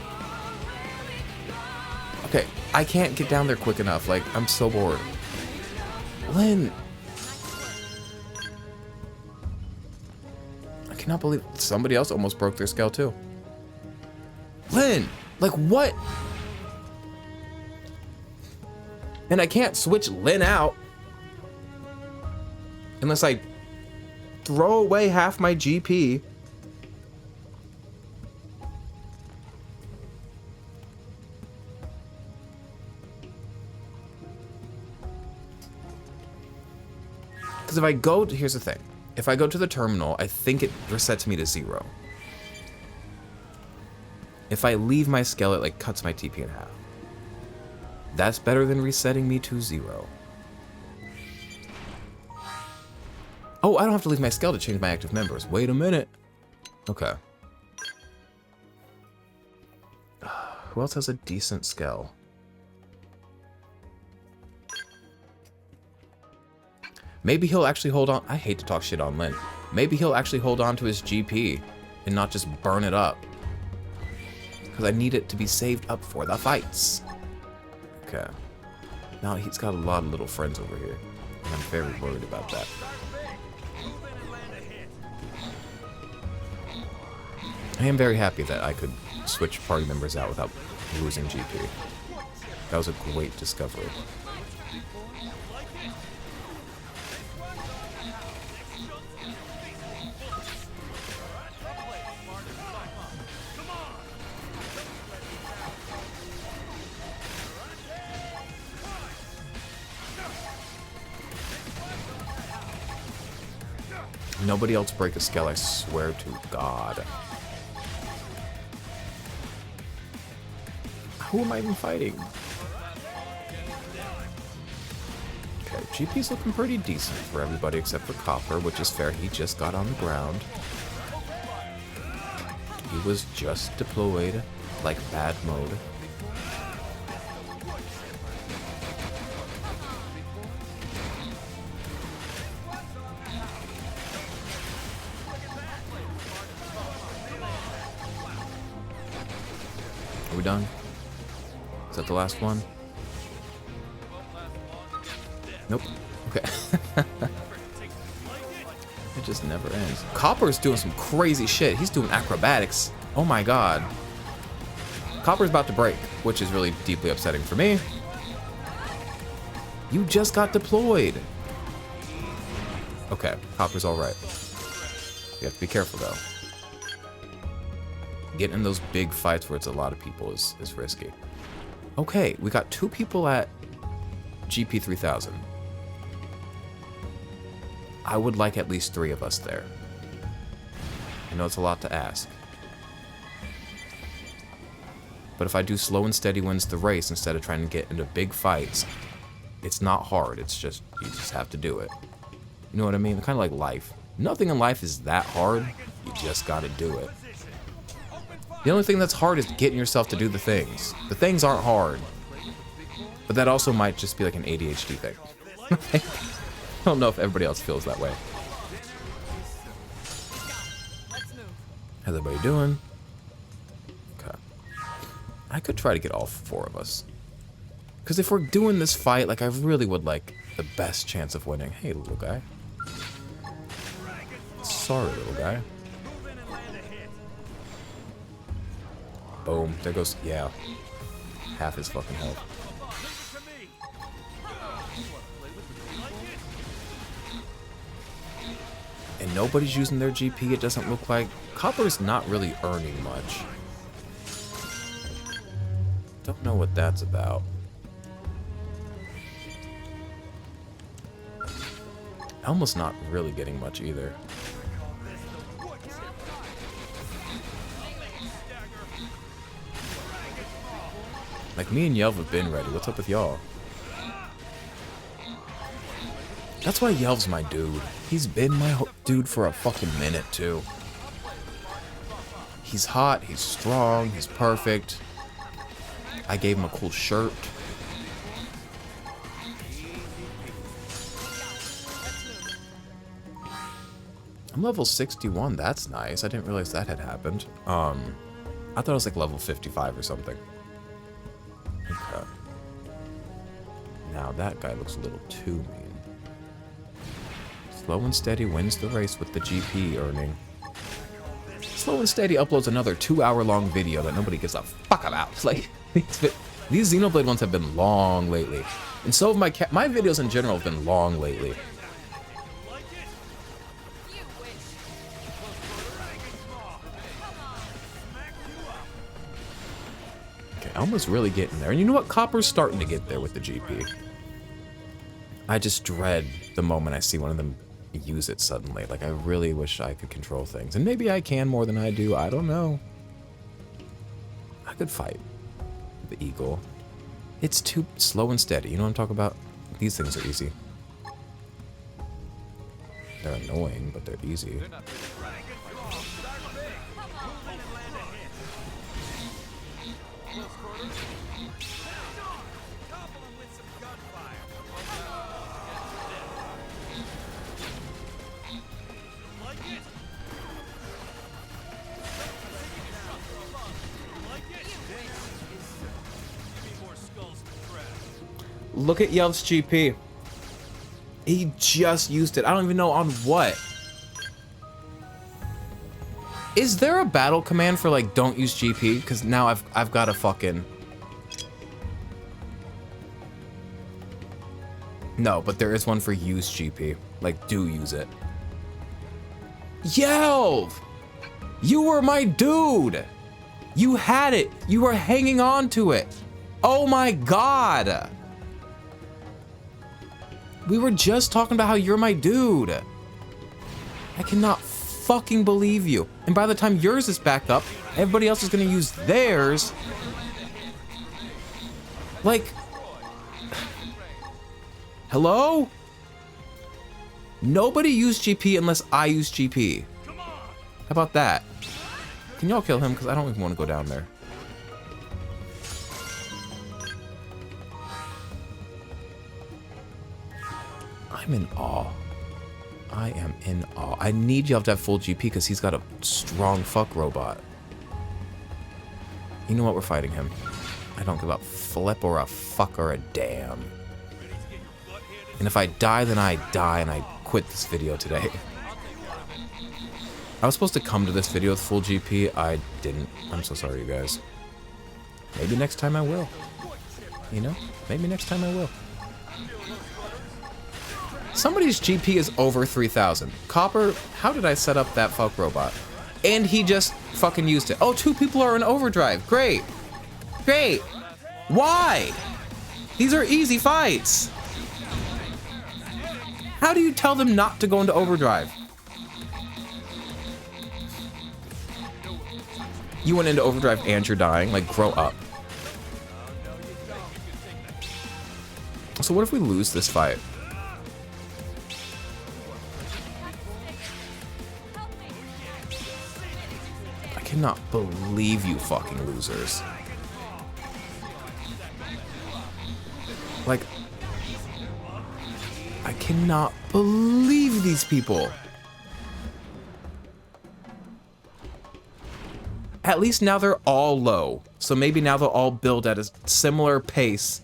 Okay, I can't get down there quick enough. Like, I'm so bored. Lynn. I cannot believe somebody else almost broke their skull too. Lynn, like what? And I can't switch Lynn out unless I throw away half my GP. Because if I go to, here's the thing. If I go to the terminal, I think it resets me to 0. If I leave my skull, it like cuts my TP in half. That's better than resetting me to 0. Oh, I don't have to leave my skull to change my active members. Wait a minute. Okay. Who else has a decent skull? Maybe he'll actually hold on. I hate to talk shit on Lynn. Maybe he'll actually hold on to his GP and not just burn it up. Because I need it to be saved up for the fights. Okay. Now he's got a lot of little friends over here. And I'm very worried about that. I am very happy that I could switch party members out without losing GP. That was a great discovery. Nobody else break a skull, I swear to God. Who am I even fighting? Okay, GP's looking pretty decent for everybody except for Copper, which is fair. He just got on the ground. He was just deployed, like bad mode. Are we done? Is that the last one? Nope. Okay. It just never ends. Copper's doing some crazy shit. He's doing acrobatics. Oh my god. Copper's about to break, which is really deeply upsetting for me. You just got deployed. Okay, Copper's alright. You have to be careful though. Getting in those big fights where it's a lot of people is risky. Okay, we got 2 people at GP 3000. I would like at least 3 of us there. I know it's a lot to ask. But if I do slow and steady wins the race instead of trying to get into big fights, it's not hard. It's just, you just have to do it. You know what I mean? Kind of like life. Nothing in life is that hard. You just gotta do it. The only thing that's hard is getting yourself to do the things. The things aren't hard. But that also might just be like an ADHD thing. I don't know if everybody else feels that way. How's everybody doing? Okay. I could try to get all 4 of us. Because if we're doing this fight, like, I really would like the best chance of winning. Hey, little guy. Sorry, little guy. Boom. There goes, yeah. Half his fucking health. And nobody's using their GP, it doesn't look like. Copper's not really earning much. Don't know what that's about. Elma's not really getting much either. Like, me and Yelv have been ready. What's up with y'all? That's why Yelv's my dude. He's been my dude for a fucking minute, too. He's hot, he's strong, he's perfect. I gave him a cool shirt. I'm level 61, that's nice. I didn't realize that had happened. I thought it was like level 55 or something. Okay. Now that guy looks a little too mean. Slow and Steady wins the race with the GP earning. Slow and Steady uploads another 2-hour-long video that nobody gives a fuck about. It's like, these Xenoblade ones have been long lately. And so have my videos in general have been long lately. Okay, Elma's really getting there. And you know what? Copper's starting to get there with the GP. I just dread the moment I see one of them use it suddenly. Like, I really wish I could control things. And maybe I can more than I do. I don't know. I could fight the eagle. It's too slow and steady. You know what I'm talking about? These things are easy. They're annoying, but they're easy. Look at Yelv's GP. He just used it. I don't even know on what. Is there a battle command for like don't use GP? Because now I've got a fucking. No, but there is one for use GP. Like, do use it. Yelv! You were my dude! You had it! You were hanging on to it! Oh my god! We were just talking about how you're my dude. I cannot fucking believe you. And by the time yours is back up, everybody else is gonna use theirs. Like, hello? Nobody use GP unless I use GP. How about that? Can y'all kill him? Because I don't even want to go down there. I'm in awe. I am in awe. I need y'all to have full GP because he's got a strong fuck robot. You know what? We're fighting him. I don't give a flip or a fuck or a damn. And if I die, then I die and I quit this video today. I was supposed to come to this video with full GP. I didn't. I'm so sorry, you guys. Maybe next time I will. You know? Maybe next time I will. Somebody's GP is over 3,000. Copper, how did I set up that fuck robot? And he just fucking used it. Oh, 2 people are in overdrive. Great. Great. Why? These are easy fights. How do you tell them not to go into overdrive? You went into overdrive and you're dying. Like, grow up. So what if we lose this fight? I cannot believe you fucking losers. Like, I cannot believe these people. At least now they're all low. So maybe now they'll all build at a similar pace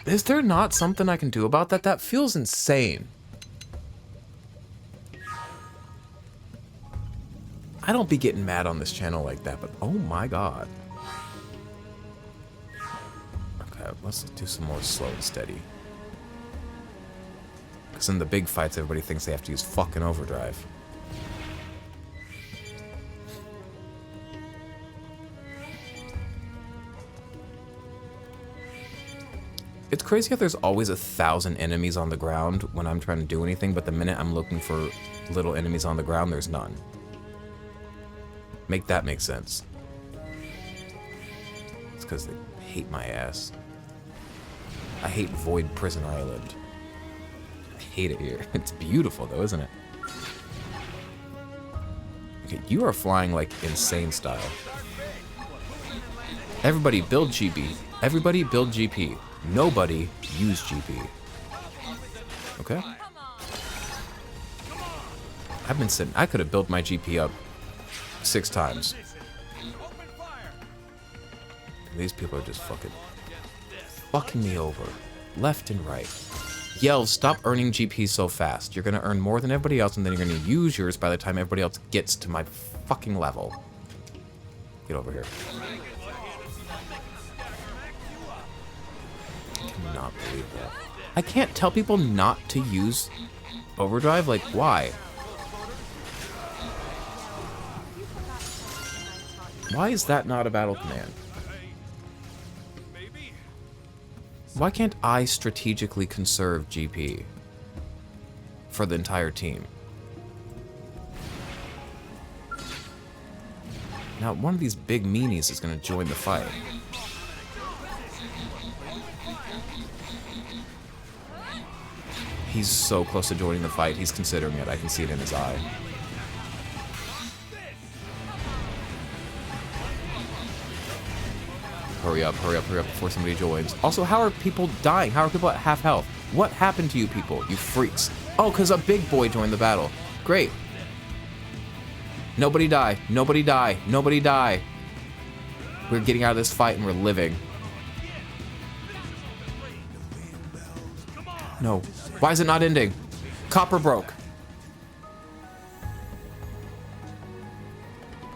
Is there not something I can do about that? That feels insane. I don't be getting mad on this channel like that, but oh my god. Okay, let's do some more slow and steady. Because in the big fights, everybody thinks they have to use fucking overdrive. It's crazy how there's always 1,000 enemies on the ground when I'm trying to do anything, but the minute I'm looking for little enemies on the ground, there's none. Make that make sense. It's because they hate my ass. I hate Void Prison Island. I hate it here. It's beautiful though, isn't it? Okay, you are flying like insane style. Everybody build GP. Everybody build GP. Nobody use GP. Okay? I've been sitting. I could have built my GP up 6 times. These people are just fucking me over. Left and right. Yells, stop earning GP so fast. You're gonna earn more than everybody else, and then you're gonna use yours by the time everybody else gets to my fucking level. Get over here. I cannot believe that. I can't tell people not to use overdrive? Like, why? Why is that not a battle command? Why can't I strategically conserve GP for the entire team? Now, one of these big meanies is going to join the fight. He's so close to joining the fight. He's considering it. I can see it in his eye. Hurry up, hurry up, hurry up before somebody joins. Also, how are people dying? How are people at half health? What happened to you people, you freaks? Oh, because a big boy joined the battle. Great. Nobody die. Nobody die. Nobody die. We're getting out of this fight and we're living. No. Why is it not ending? Copper broke.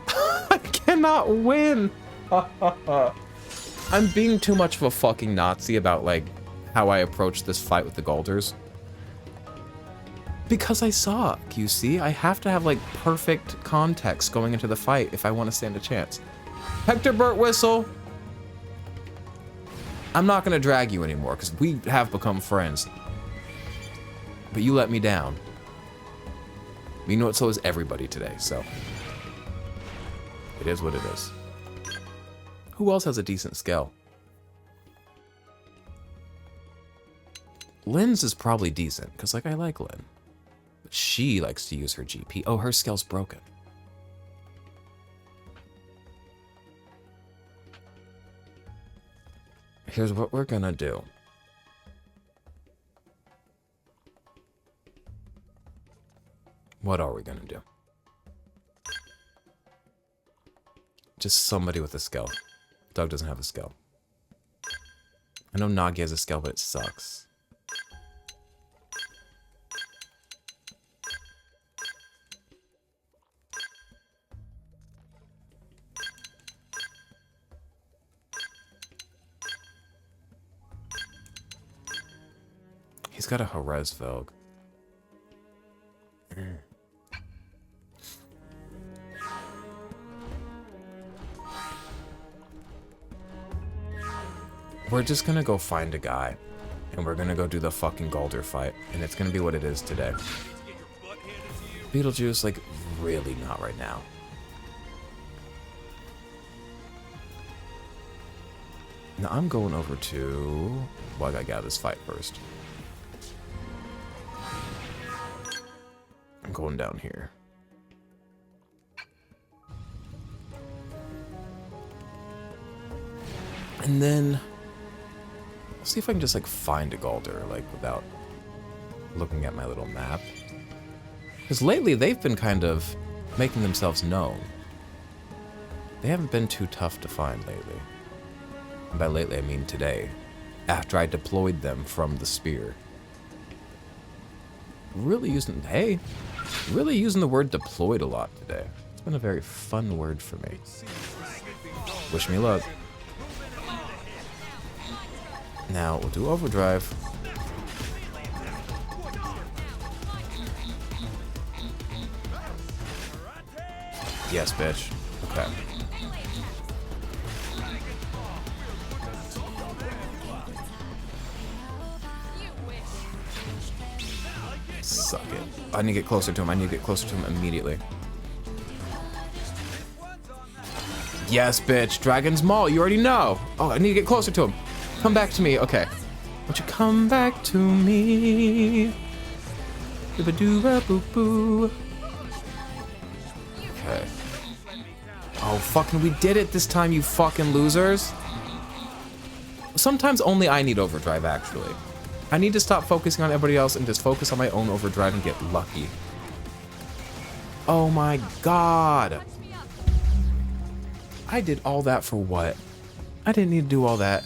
I cannot win. I'm being too much of a fucking Nazi about, like, how I approach this fight with the Galders. Because I suck, you see? I have to have, like, perfect context going into the fight if I want to stand a chance. Hector Burt Whistle! I'm not going to drag you anymore, because we have become friends. But you let me down. You know what? So is everybody today, so. It is what it is. Who else has a decent skill? Lynn's is probably decent, because, like, I like Lynn. But she likes to use her GP. Oh, her skill's broken. Here's what we're gonna do. What are we gonna do? Just somebody with a skill. Doug doesn't have a skill. I know Nagi has a skill, but it sucks. He's got a Jerez Velg. We're just gonna go find a guy, and we're gonna go do the fucking Galder fight, and it's gonna be what it is today. Beetlejuice, like, really not right now. Now I'm going over to... Well, I gotta get out of this fight first. I'm going down here. And then... I'll see if I can just, like, find a Galder, like, without looking at my little map. Because lately, they've been kind of making themselves known. They haven't been too tough to find lately. And by lately, I mean today. after I deployed them from the spear. Really using the word deployed a lot today. It's been a very fun word for me. Wish me luck. Now we'll do overdrive. Yes, bitch. Okay. Suck it. I need to get closer to him. I need to get closer to him immediately. Yes, bitch. Dragon's Maul. You already know. Oh, I need to get closer to him. Come back to me. Okay. Won't you come back to me? Dooba-dooba-boo-boo. Okay. Oh, fucking we did it this time, you fucking losers. Sometimes only I need overdrive, actually. I need to stop focusing on everybody else and just focus on my own overdrive and get lucky. Oh my god. I did all that for what? I didn't need to do all that.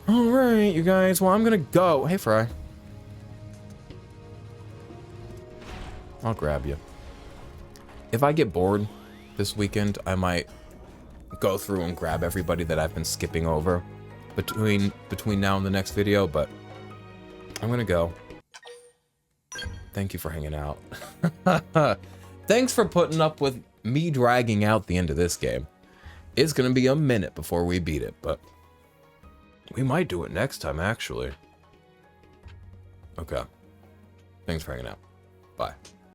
Alright, you guys. Well, I'm gonna go. Hey, Fry. I'll grab you. If I get bored this weekend, I might go through and grab everybody that I've been skipping over between now and the next video, but I'm gonna go. Thank you for hanging out. Thanks for putting up with me dragging out the end of this game. It's gonna be a minute before we beat it, but we might do it next time, actually. Okay. Thanks for hanging out. Bye.